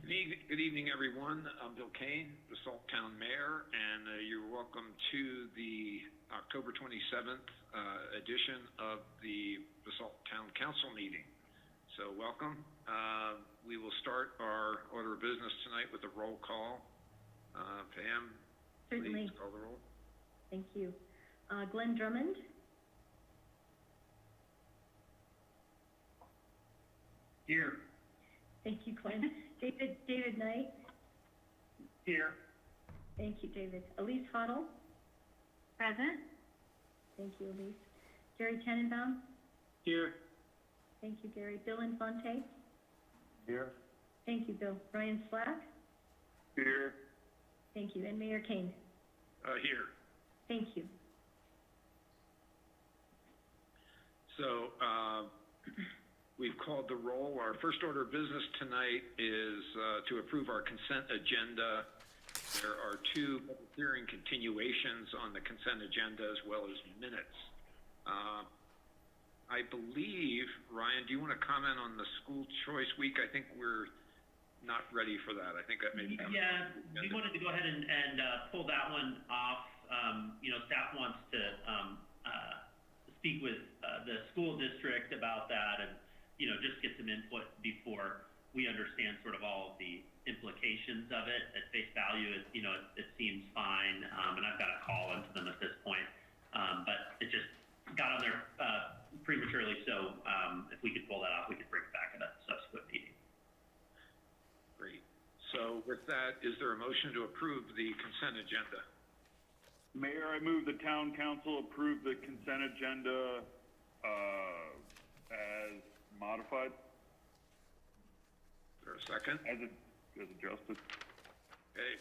Good evening, everyone. I'm Bill Kane, Basalt Town Mayor, and you're welcome to the October 27th edition of the Basalt Town Council meeting. So welcome. We will start our order of business tonight with a roll call. Pam, Certainly. please call the roll. Thank you. Glenn Drummond? Here. Thank you, Glenn. David Knight? Here. Thank you, David. Elise Hoddle? Present? Thank you, Elise. Gary Tenenbaum? Here. Thank you, Gary. Bill Infante? Here. Thank you, Bill. Ryan Slack? Here. Thank you. And Mayor Kane? Here. Thank you. So we've called the roll. Our first order of business tonight is to approve our consent agenda. There are 2 public hearing continuations on the consent agenda as well as minutes. I believe, Ryan, do you want to comment on the school choice week? I think we're not ready for that. I think that may be coming. Yeah, we wanted to go ahead and pull that one off. Staff wants to speak with the school district about that and, just get some input before we understand sort of all of the implications of it. At face value, it seems fine, and I've got to call into them at this point. But it just got on there prematurely, so if we could pull that off, we could bring it back at a subsequent meeting. Great. So with that, is there a motion to approve the consent agenda? Mayor, I move the town council approve the consent agenda as modified. Is there a second? As adjusted. Okay.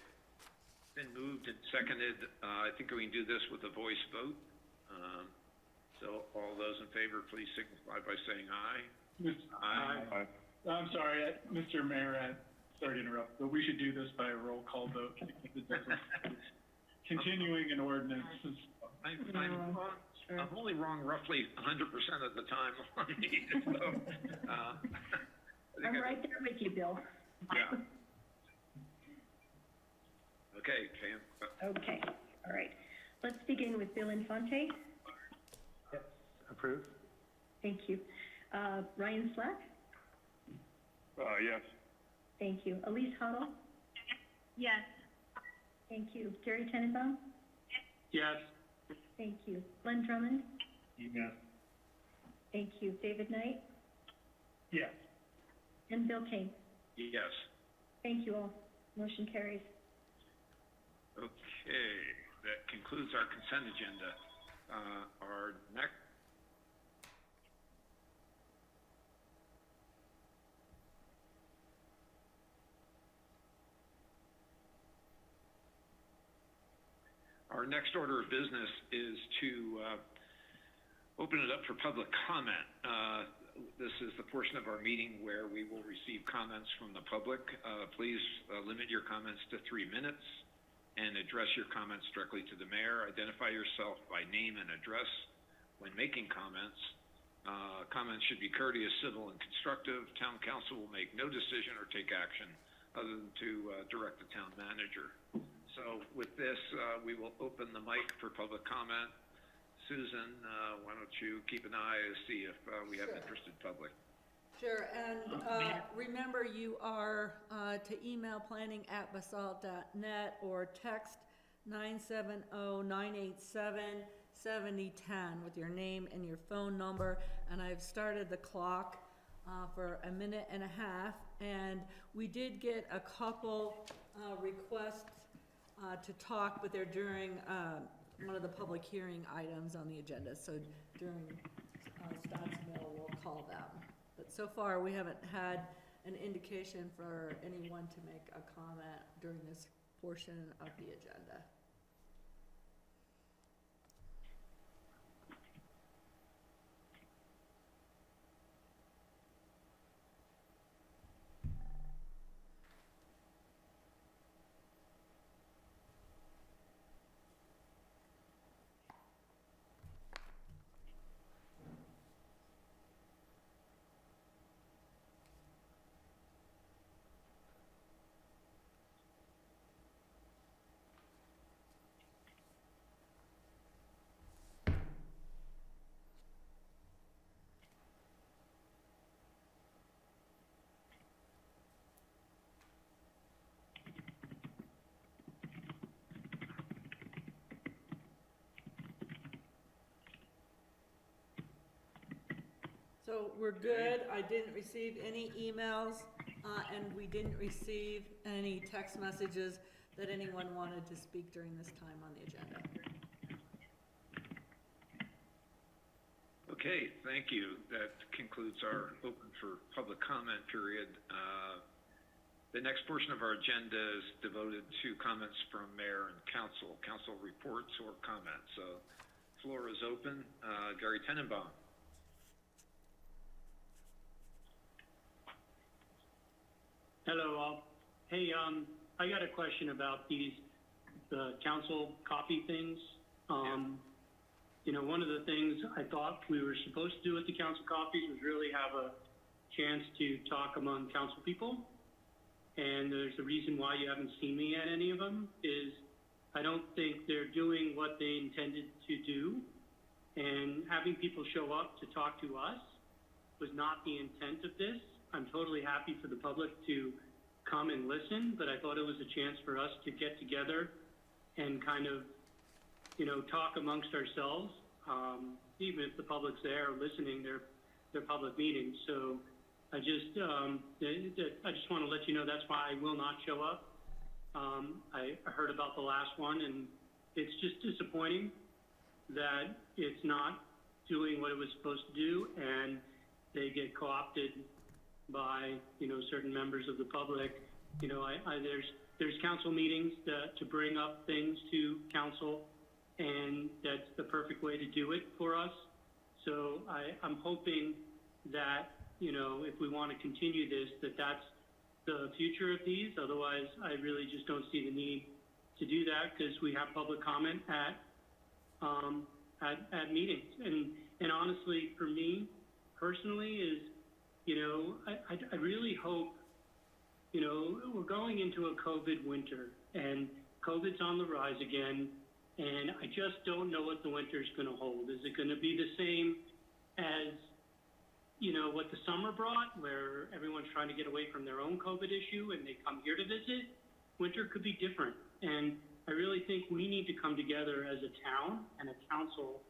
Been moved and seconded. I think we can do this with a voice vote. So all those in favor, please signify by saying aye. Aye. I'm sorry, Mr. Mayor, sorry to interrupt, but we should do this by a roll call vote. Continuing an ordinance is. I'm only wrong roughly 100% of the time on these. So, I'm right there with you, Bill. Yeah. Okay, Pam. Okay, all right. Let's begin with Bill Infante. Yes, approved. Thank you. Ryan Slack? Yes. Thank you. Elise Hoddle? Yes. Thank you. Gary Tenenbaum? Yes. Thank you. Glenn Drummond? Yes. Thank you. David Knight? Yes. And Bill Kane? Yes. Thank you all. Motion carries. Okay, that concludes our consent agenda. Our next. Our next order of business is to open it up for public comment. This is the portion of our meeting where we will receive comments from the public. Please limit your comments to 3 minutes and address your comments directly to the mayor. Identify yourself by name and address when making comments. Comments should be courteous, civil, and constructive. Town council will make no decision or take action other than to direct the town manager. So with this, we will open the mic for public comment. Susan, why don't you keep an eye to see if we have interested public. Sure, and remember you are to email planning@basalt.net or text 970-987-7010 with your name and your phone number. And I've started the clock for a minute and a half, and we did get a couple requests to talk, but they're during one of the public hearing items on the agenda. So during Scott's Mill, we'll call them. But so far, we haven't had an indication for anyone to make a comment during this portion of the agenda. So we're good. I didn't receive any emails, and we didn't receive any text messages that anyone wanted to speak during this time on the agenda. Okay, thank you. That concludes our open for public comment period. The next portion of our agenda is devoted to comments from mayor and council reports or comments. So floor is open. Gary Tenenbaum. Hello all. Hey, I got a question about the council coffee things. You know, one of the things I thought we were supposed to do with the council coffees was really have a chance to talk among council people. And there's a reason why you haven't seen me at any of them is I don't think they're doing what they intended to do. And having people show up to talk to us was not the intent of this. I'm totally happy for the public to come and listen, but I thought it was a chance for us to get together and kind of, you know, talk amongst ourselves. Even if the public's there listening, they're public meetings. So I just want to let you know that's why I will not show up. I heard about the last one, and it's just disappointing that it's not doing what it was supposed to do, and they get co-opted by, you know, certain members of the public. You know, there's council meetings to bring up things to council, and that's the perfect way to do it for us. So I'm hoping that, you know, if we want to continue this, that's the future of these. Otherwise, I really just don't see the need to do that because we have public comment at meetings. And honestly, for me personally, is, you know, I really hope, you know, we're going into a COVID winter, and COVID's on the rise again, and I just don't know what the winter's going to hold. Is it going to be the same as, you know, what the summer brought, where everyone's trying to get away from their own COVID issue and they come here to visit? Winter could be different, and I really think we need to come together as a town and a council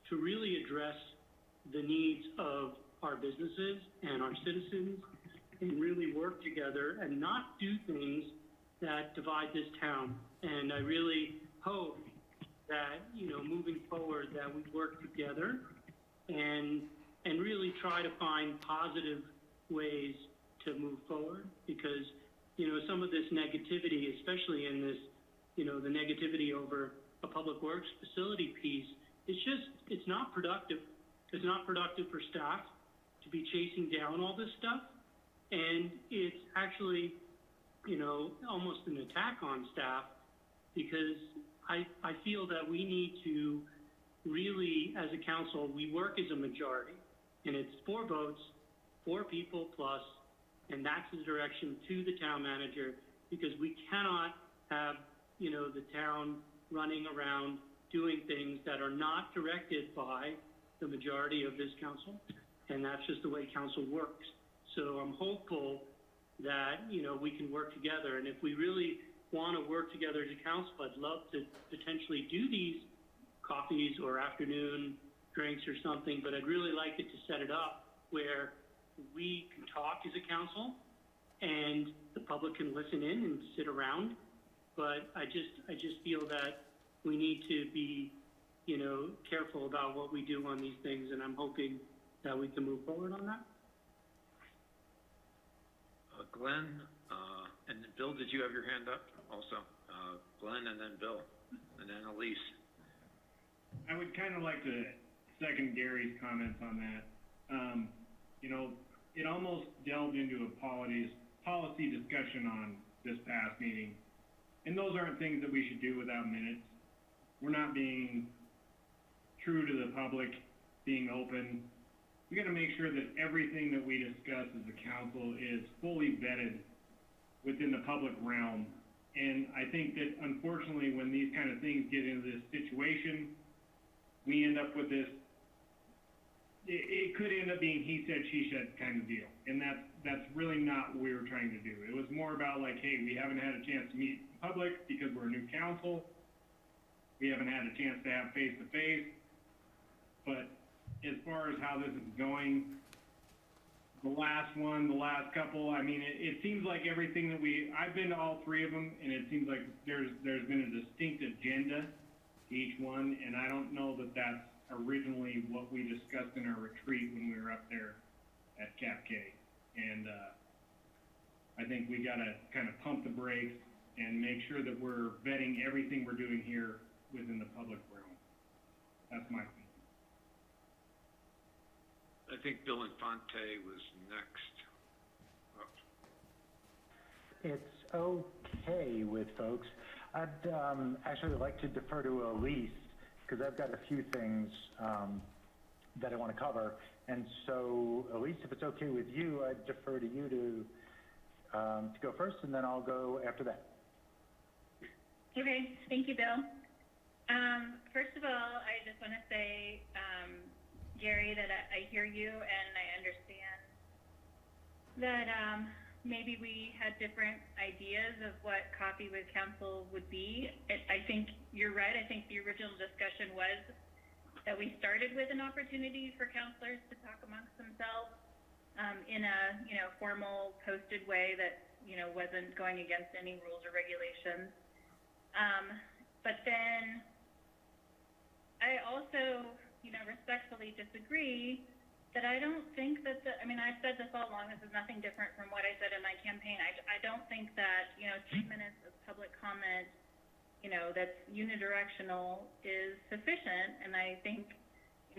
to really address the needs of our businesses and our citizens, and really work together and not do things that divide this town. And I really hope that, you know, moving forward, that we work together and really try to find positive ways to move forward, because, you know, some of this negativity, especially in this, you know, the negativity over a public works facility piece, it's not productive. It's not productive for staff to be chasing down all this stuff. And it's actually, you know, almost an attack on staff, because I feel that we need to really, as a council, we work as a majority, and it's 4 votes, 4 people plus, and that's the direction to the town manager, because we cannot have, you know, the town running around doing things that are not directed by the majority of this council, and that's just the way council works. So I'm hopeful that, you know, we can work together, and if we really want to work together as a council, I'd love to potentially do these coffees or afternoon drinks or something, but I'd really like it to set it up where we can talk as a council and the public can listen in and sit around. But I just feel that we need to be, you know, careful about what we do on these things, and I'm hoping that we can move forward on that. Glenn, and Bill, did you have your hand up also? Glenn, and then Bill, and then Elise. I would kind of like to second Gary's comments on that. You know, it almost delved into a policy discussion on this past meeting, and those aren't things that we should do without minutes. We're not being true to the public, being open. We got to make sure that everything that we discuss as a council is fully vetted within the public realm. And I think that unfortunately, when these kind of things get into this situation, we end up with this, it could end up being he said, she said kind of deal. And that's really not what we were trying to do. It was more about like, hey, we haven't had a chance to meet the public because we're a new council. We haven't had a chance to have face-to-face. But as far as how this is going, the last one, the last couple. I mean, it seems like everything that I've been to all three of them, and it seems like there's been a distinct agenda to each one, and I don't know that that's originally what we discussed in our retreat when we were up there at Cap K. And I think we gotta kind of pump the brakes and make sure that we're vetting everything we're doing here within the public realm. That's my opinion. I think Bill Infante was next. Oh. It's okay with folks. I'd actually like to defer to Elise, because I've got a few things that I want to cover. And so, Elise, if it's okay with you, I'd defer to you to go first, and then I'll go after that. Okay, thank you, Bill. First of all, I just want to say, Gary, that I hear you and I understand that maybe we had different ideas of what Coffee with Council would be. I think you're right. I think the original discussion was that we started with an opportunity for counselors to talk amongst themselves in a formal posted way that wasn't going against any rules or regulations. But then I also respectfully disagree that I don't think that I've said this all along, this is nothing different from what I said in my campaign. I don't think that 3 minutes of public comment that's unidirectional is sufficient, and I think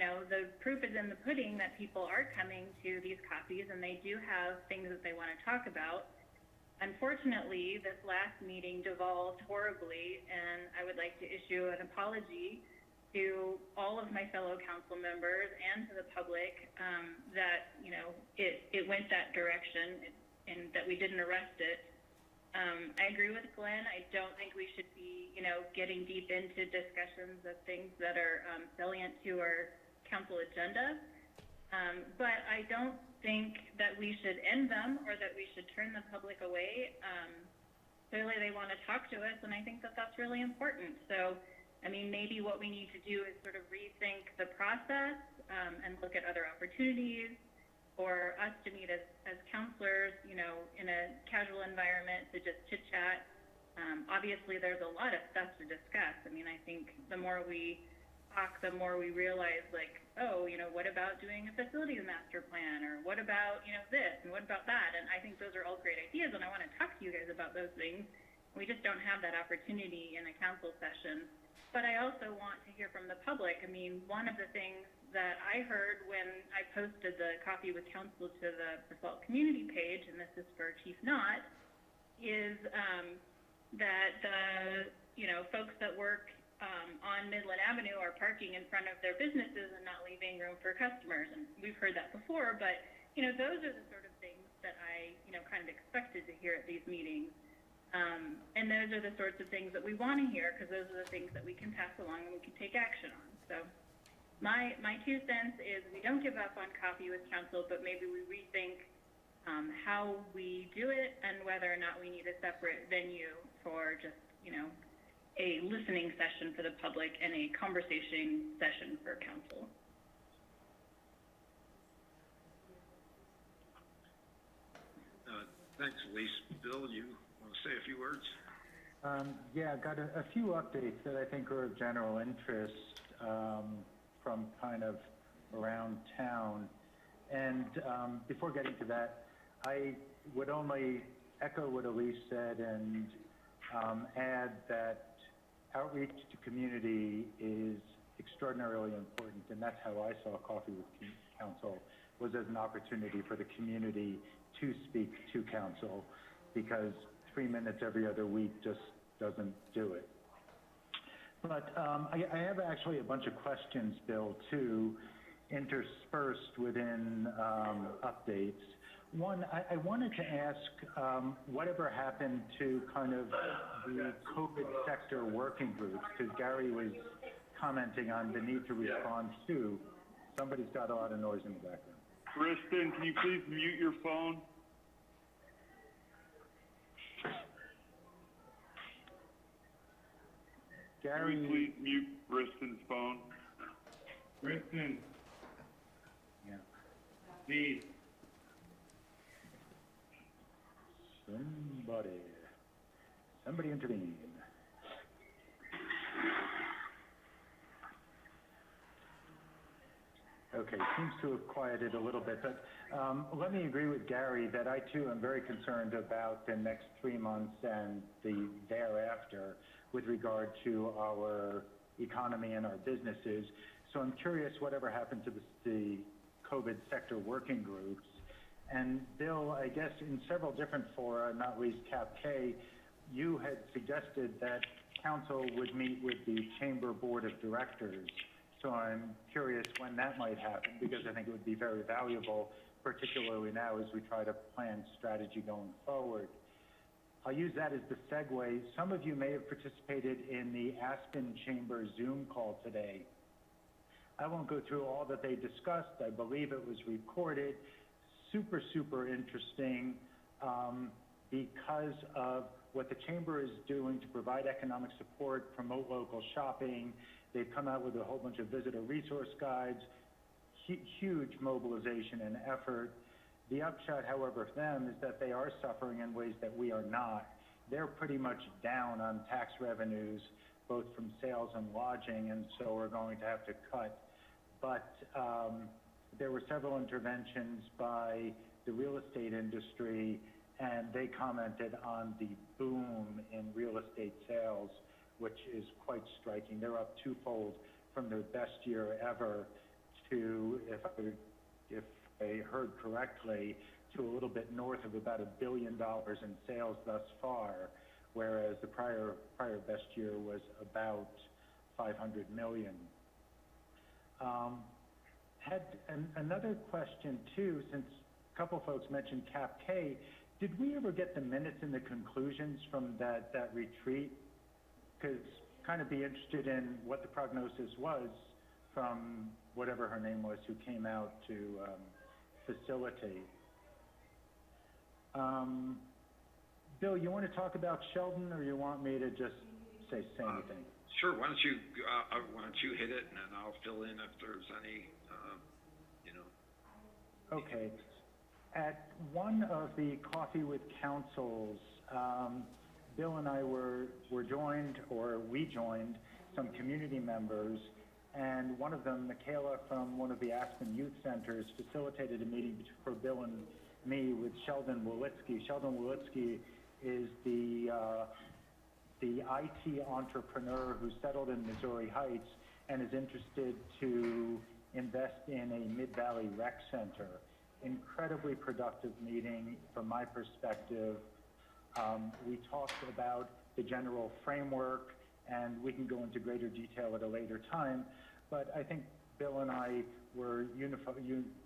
the proof is in the pudding that people are coming to these coffees and they do have things that they want to talk about. Unfortunately, this last meeting devolved horribly, and I would like to issue an apology to all of my fellow council members and to the public that it went that direction and that we didn't arrest it. I agree with Glenn. I don't think we should be getting deep into discussions of things that are salient to our council agenda. But I don't think that we should end them or that we should turn the public away. Clearly they want to talk to us, and I think that that's really important. So maybe what we need to do is sort of rethink the process and look at other opportunities for us to meet as counselors, in a casual environment to just chit chat. Obviously there's a lot of stuff to discuss. I think the more we talk, the more we realize what about doing a facilities master plan, or what about, this and what about that? And I think those are all great ideas, and I want to talk to you guys about those things. We just don't have that opportunity in a council session. But I also want to hear from the public. One of the things that I heard when I posted the Coffee with Council to the Basalt community page, and this is for Chief Knott, is that the folks that work on Midland Avenue are parking in front of their businesses and not leaving room for customers. And we've heard that before, but those are the sort of things that I kind of expected to hear at these meetings. And those are the sorts of things that we want to hear, because those are the things that we can pass along and we can take action on. So my 2 cents is we don't give up on Coffee with Council, but maybe we rethink how we do it and whether or not we need a separate venue for just, a listening session for the public and a conversation session for council. Thanks, Elise. Bill, you want to say a few words? Yeah, got a few updates that I think are of general interest from kind of around town. And before getting to that, I would only echo what Elise said and add that outreach to community is extraordinarily important, and that's how I saw Coffee with Council, was as an opportunity for the community to speak to council, because 3 minutes every other week just doesn't do it. But I have actually a bunch of questions, Bill, too, interspersed within updates. One, I wanted to ask whatever happened to kind of the COVID sector working groups, because Gary was commenting on the need to respond to. Somebody's got a lot of noise in the background. Kristen, can you please mute your phone? Gary, Can we please mute Kristen's phone? Kristen, yeah. please. Somebody intervene. Okay, seems to have quieted a little bit, but let me agree with Gary that I too am very concerned about the next 3 months and the thereafter with regard to our economy and our businesses. So I'm curious whatever happened to the COVID sector working groups. And Bill, I guess in several different fora, not least CAPK, you had suggested that council would meet with the Chamber Board of Directors. So I'm curious when that might happen, because I think it would be very valuable, particularly now as we try to plan strategy going forward. I'll use that as the segue. Some of you may have participated in the Aspen Chamber Zoom call today. I won't go through all that they discussed. I believe it was recorded. Super, super interesting because of what the Chamber is doing to provide economic support, promote local shopping. They've come out with a whole bunch of visitor resource guides, huge mobilization and effort. The upshot, however, for them is that they are suffering in ways that we are not. They're pretty much down on tax revenues, both from sales and lodging, and so we're going to have to cut. But there were several interventions by the real estate industry, and they commented on the boom in real estate sales, which is quite striking. They're up twofold from their best year ever to, if I heard correctly, to a little bit north of about $1 billion in sales thus far, whereas the prior best year was about 500 million. Had another question too, since a couple folks mentioned CAPK, did we ever get the minutes and the conclusions from that retreat? Because kind of be interested in what the prognosis was from whatever her name was who came out to facilitate. Bill, you want to talk about Sheldon, or you want me to just say anything? Sure. Why don't you hit it, and then I'll fill in if there's any, Okay. At one of the Coffee with Councils, Bill and I were joined, or we joined, some community members, and one of them, Michaela from one of the Aspen Youth Centers, facilitated a meeting for Bill and me with Sheldon Wolitsky. Sheldon Wolitsky is the IT entrepreneur who settled in Missouri Heights and is interested to invest in a Mid-Valley Rec Center. Incredibly productive meeting from my perspective. We talked about the general framework, and we can go into greater detail at a later time, but I think Bill and I were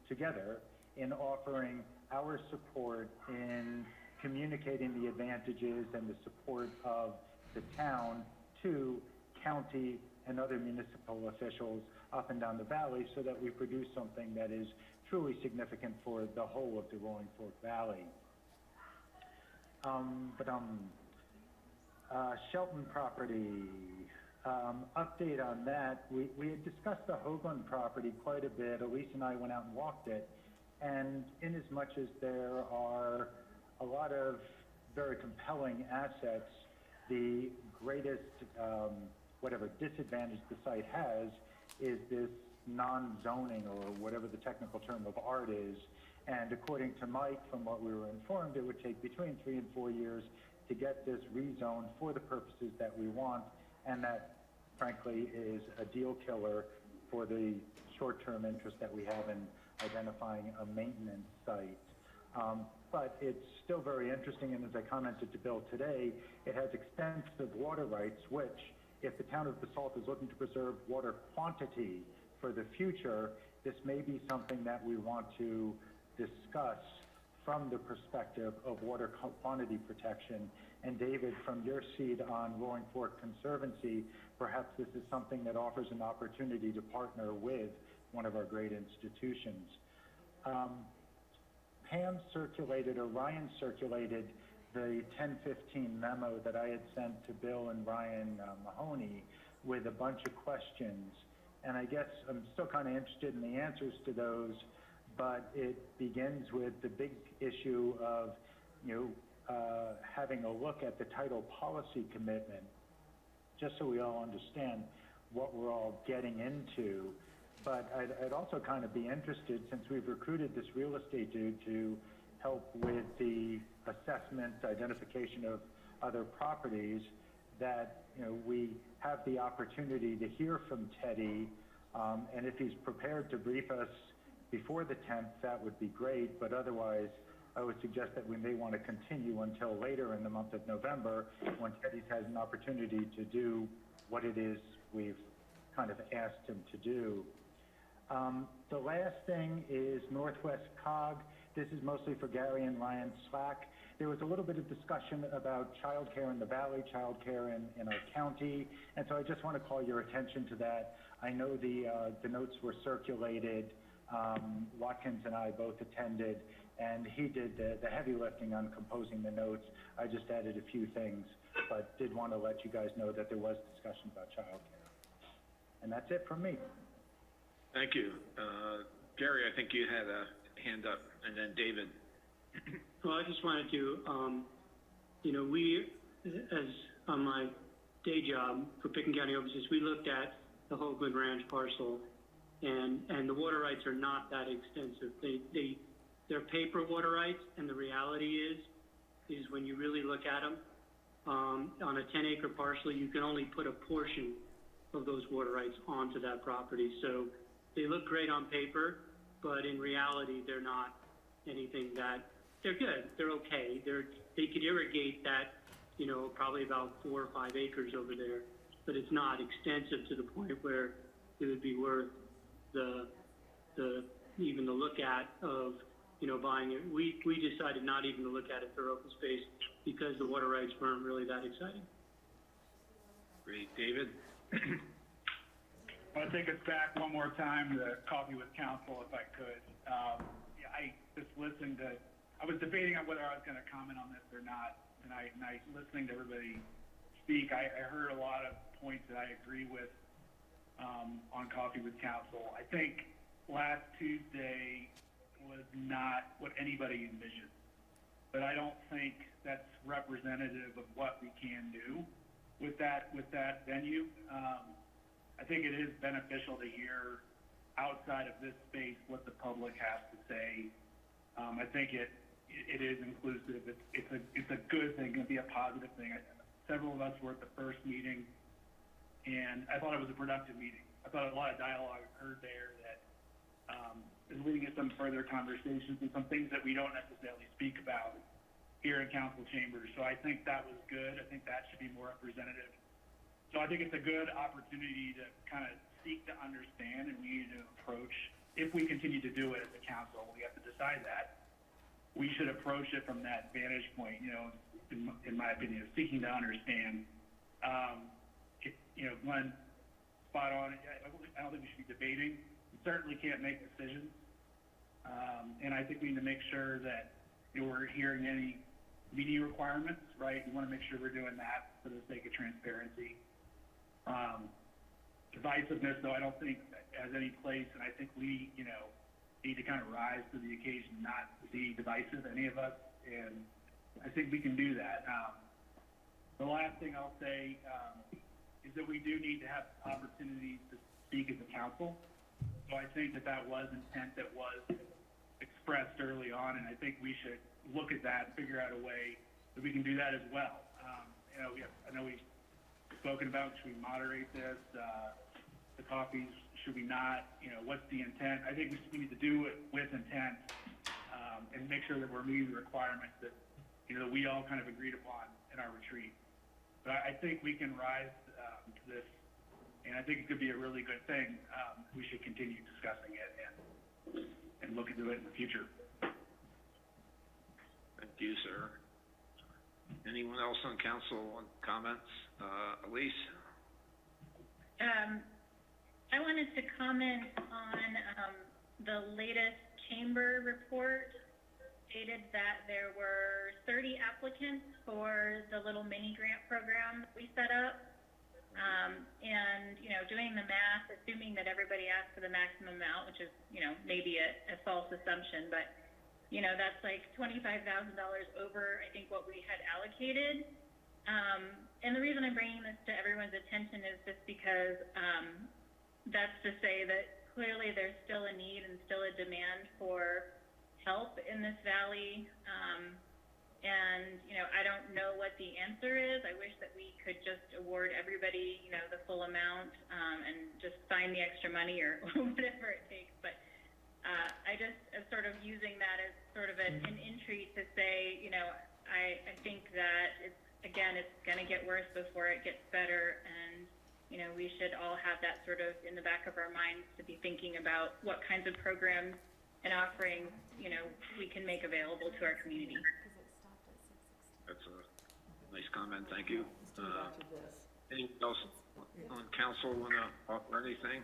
together in offering our support in communicating the advantages and the support of the town to county and other municipal officials up and down the valley, so that we produce something that is truly significant for the whole of the Rolling Fork Valley. Shelton property, update on that. We had discussed the Hoagland property quite a bit. Elise and I went out and walked it, and in as much as there are a lot of very compelling assets, the greatest disadvantage the site has is this non-zoning, or whatever the technical term of art is. And according to Mike, from what we were informed, it would take between 3 and 4 years to get this rezoned for the purposes that we want, and that, frankly, is a deal killer for the short-term interest that we have in identifying a maintenance site. But it's still very interesting, and as I commented to Bill today, it has extensive water rights, which, if the town of Basalt is looking to preserve water quantity for the future, this may be something that we want to discuss from the perspective of water quantity protection. And David, from your seat on Rolling Fork Conservancy, perhaps this is something that offers an opportunity to partner with one of our great institutions. Ryan circulated the 1015 memo that I had sent to Bill and Ryan Mahoney with a bunch of questions. And I guess I'm still kind of interested in the answers to those, but it begins with the big issue of, having a look at the title policy commitment, just so we all understand what we're all getting into. But I'd also kind of be interested, since we've recruited this real estate dude to help with the assessment, identification of other properties, that, you know, we have the opportunity to hear from Teddy, and if he's prepared to brief us before the 10th, that would be great, but otherwise, I would suggest that we may want to continue until later in the month of November, when Teddy's has an opportunity to do what it is we've kind of asked him to do. The last thing is Northwest COG. This is mostly for Gary and Ryan Slack. There was a little bit of discussion about childcare in the valley, childcare in our county, and so I just want to call your attention to that. I know the notes were circulated. Watkins and I both attended, and he did the heavy lifting on composing the notes. I just added a few things, but did want to let you guys know that there was discussion about childcare. And that's it from me. Thank you. Gary, I think you had a hand up, and then David. Well, I just wanted to, you know, we, as on my day job for Pickens County Offices, we looked at the Hoagland Ranch parcel, and the water rights are not that extensive. They're paper water rights, and the reality is when you really look at them, on a 10-acre parcel, you can only put a portion of those water rights onto that property. So they look great on paper, but in reality, they're not anything that, they're good, they're okay. They could irrigate that, you know, probably about 4 or 5 acres over there, but it's not extensive to the point where it would be worth even the look at of, you know, buying it. We decided not even to look at it for open space because the water rights weren't really that exciting. Great. David? I want to take us back one more time to Coffee with Counsel, if I could. Yeah, I just listened to, I was debating on whether I was going to comment on this or not, and I listening to everybody speak, I heard a lot of points that I agree with on Coffee with Counsel. I think last Tuesday was not what anybody envisioned, but I don't think that's representative of what we can do with that venue. I think it is beneficial to hear outside of this space what the public has to say. I think it is inclusive. It's a good thing. It's going to be a positive thing. Several of us were at the first meeting, and I thought it was a productive meeting. I thought a lot of dialogue occurred there that is leading to some further conversations and some things that we don't necessarily speak about here in council chambers. So I think that was good. I think that should be more representative. So I think it's a good opportunity to kind of seek to understand, and we need to approach, if we continue to do it as a council, we have to decide that. We should approach it from that vantage point, you know, in my opinion, seeking to understand. You know, Glenn, spot on. I don't think we should be debating. We certainly can't make decisions. And I think we need to make sure that, you know, we're hearing any media requirements, right? We want to make sure we're doing that for the sake of transparency. Divisiveness, though, I don't think has any place, and I think we, you know, need to kind of rise to the occasion, not be divisive, any of us, and I think we can do that. The last thing I'll say is that we do need to have opportunities to speak as a council. So I think that was intent that was expressed early on, and I think we should look at that and figure out a way that we can do that as well. You know, I know we've spoken about, should we moderate this, the coffees, should we not, you know, what's the intent? I think we need to do it with intent, and make sure that we're meeting the requirements that, you know, that we all kind of agreed upon in our retreat. But I think we can rise to this, and I think it could be a really good thing. We should continue discussing it and look into it in the future. Thank you, sir. Anyone else on council want comments? Elise? I wanted to comment on the latest chamber report. Stated that there were 30 applicants for the little mini grant program we set up. And, you know, doing the math, assuming that everybody asked for the maximum amount, which is, you know, maybe a false assumption, but that's like $25,000 over, I think, what we had allocated. And the reason I'm bringing this to everyone's attention is just because that's to say that clearly there's still a need and still a demand for help in this valley. And, I don't know what the answer is. I wish that we could just award everybody, the full amount and just find the extra money or whatever it takes. But I just am sort of using that as sort of an entry to say, I think that it's going to get worse before it gets better. And, we should all have that sort of in the back of our minds to be thinking about what kinds of programs and offerings, we can make available to our community. That's a nice comment, thank you. Anyone else on council want to offer anything?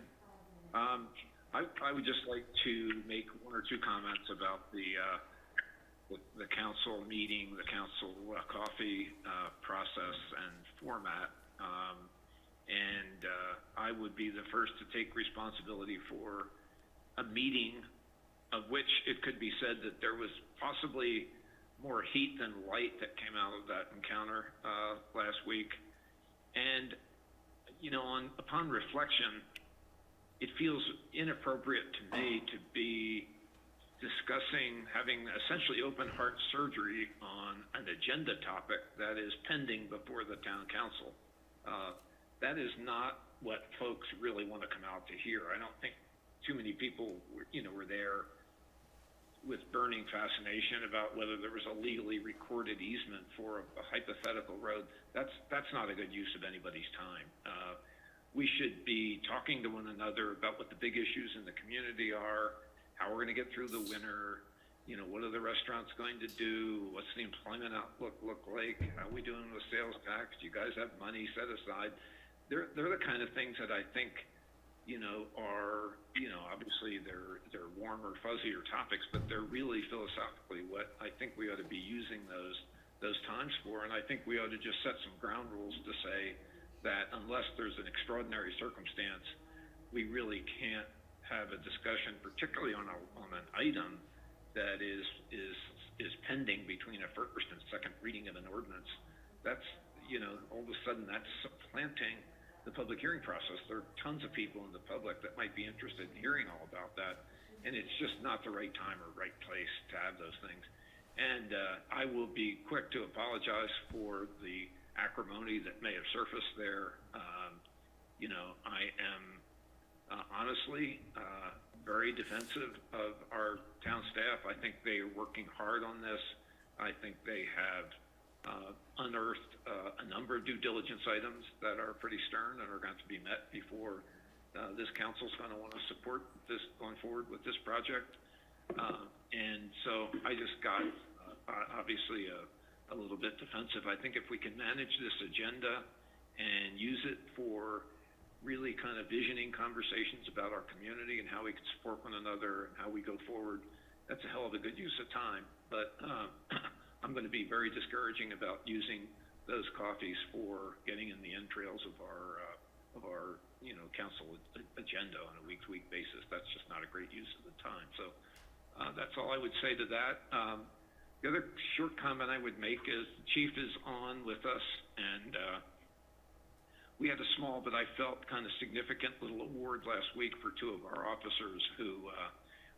I would just like to make one or two comments about the council meeting, the council coffee process and format. I would be the first to take responsibility for a meeting of which it could be said that there was possibly more heat than light that came out of that encounter last week. And, upon reflection, it feels inappropriate to me to be discussing having essentially open heart surgery on an agenda topic that is pending before the town council. That is not what folks really want to come out to hear. I don't think too many people were there with burning fascination about whether there was a legally recorded easement for a hypothetical road. That's not a good use of anybody's time. We should be talking to one another about what the big issues in the community are, how we're going to get through the winter, what are the restaurants going to do, what's the employment outlook look like, how are we doing with sales tax, do you guys have money set aside? They're the kind of things that I think are, obviously they're warmer, fuzzier topics, but they're really philosophically what I think we ought to be using those times for. And I think we ought to just set some ground rules to say that unless there's an extraordinary circumstance, we really can't have a discussion, particularly on an item that is pending between a first and second reading of an ordinance. That's, all of a sudden that's supplanting the public hearing process. There are tons of people in the public that might be interested in hearing all about that, and it's just not the right time or right place to have those things. And I will be quick to apologize for the acrimony that may have surfaced there. I am honestly very defensive of our town staff. I think they are working hard on this. I think they have unearthed a number of due diligence items that are pretty stern and are going to be met before this council's going to want to support this going forward with this project. And so I just got obviously a little bit defensive. I think if we can manage this agenda and use it for really kind of visioning conversations about our community and how we can support one another and how we go forward, that's a hell of a good use of time. But I'm going to be very discouraging about using those coffees for getting in the entrails of our council agenda on a week-to-week basis. That's just not a great use of the time. So that's all I would say to that. The other short comment I would make is the chief is on with us, and we had a small, but I felt kind of significant little award last week for two of our officers who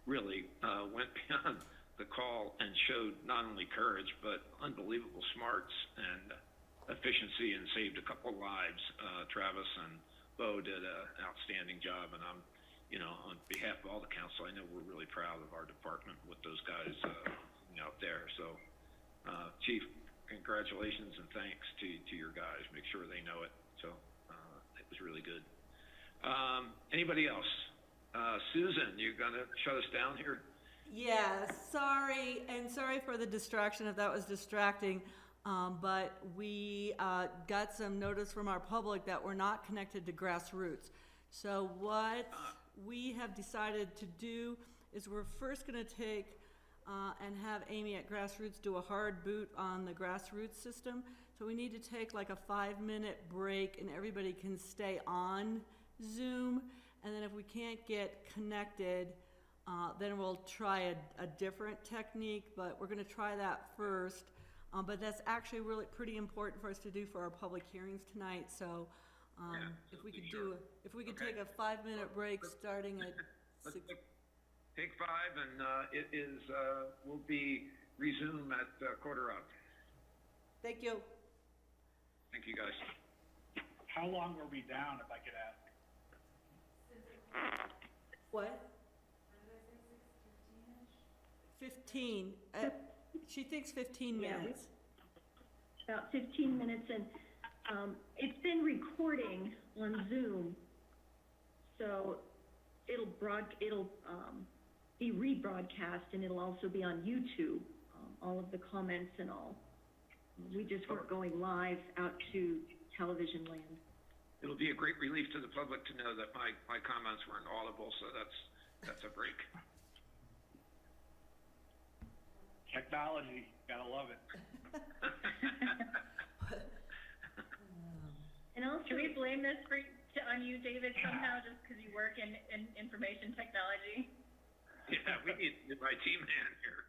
really went beyond the call and showed not only courage, but unbelievable smarts and efficiency and saved a couple lives. Travis and Bo did an outstanding job, and I'm, on behalf of all the council, I know we're really proud of our department with those guys out there. So, Chief, congratulations and thanks to your guys. Make sure they know it. So, it was really good. Anybody else? Susan, you gonna shut us down here? Yeah, sorry for the distraction if that was distracting, but we got some notice from our public that we're not connected to Grassroots. So what we have decided to do is we're first going to take and have Amy at Grassroots do a hard boot on the Grassroots system. So we need to take like a 5-minute break and everybody can stay on Zoom. And then if we can't get connected, Then we'll try a different technique, but we're gonna try that first. But that's actually really pretty important for us to do for our public hearings tonight, so, if we could if we could take a 5-minute break starting at Let's 6. take 5, and it is, will be resumed at 4:15. Thank you. Thank you, guys. How long were we down, if I could ask? What? 15. She thinks 15 Yeah. minutes. About 15 minutes, and it's been recording on Zoom, so it'll be rebroadcast, and it'll also be on YouTube, all of the comments and all. We just weren't going live out to television land. It'll be a great relief to the public to know that my comments weren't audible, so that's a break. Technology, gotta love it. And also, Should we blame this on you, David, somehow, just because you work in information technology? Yeah, we need my team man here.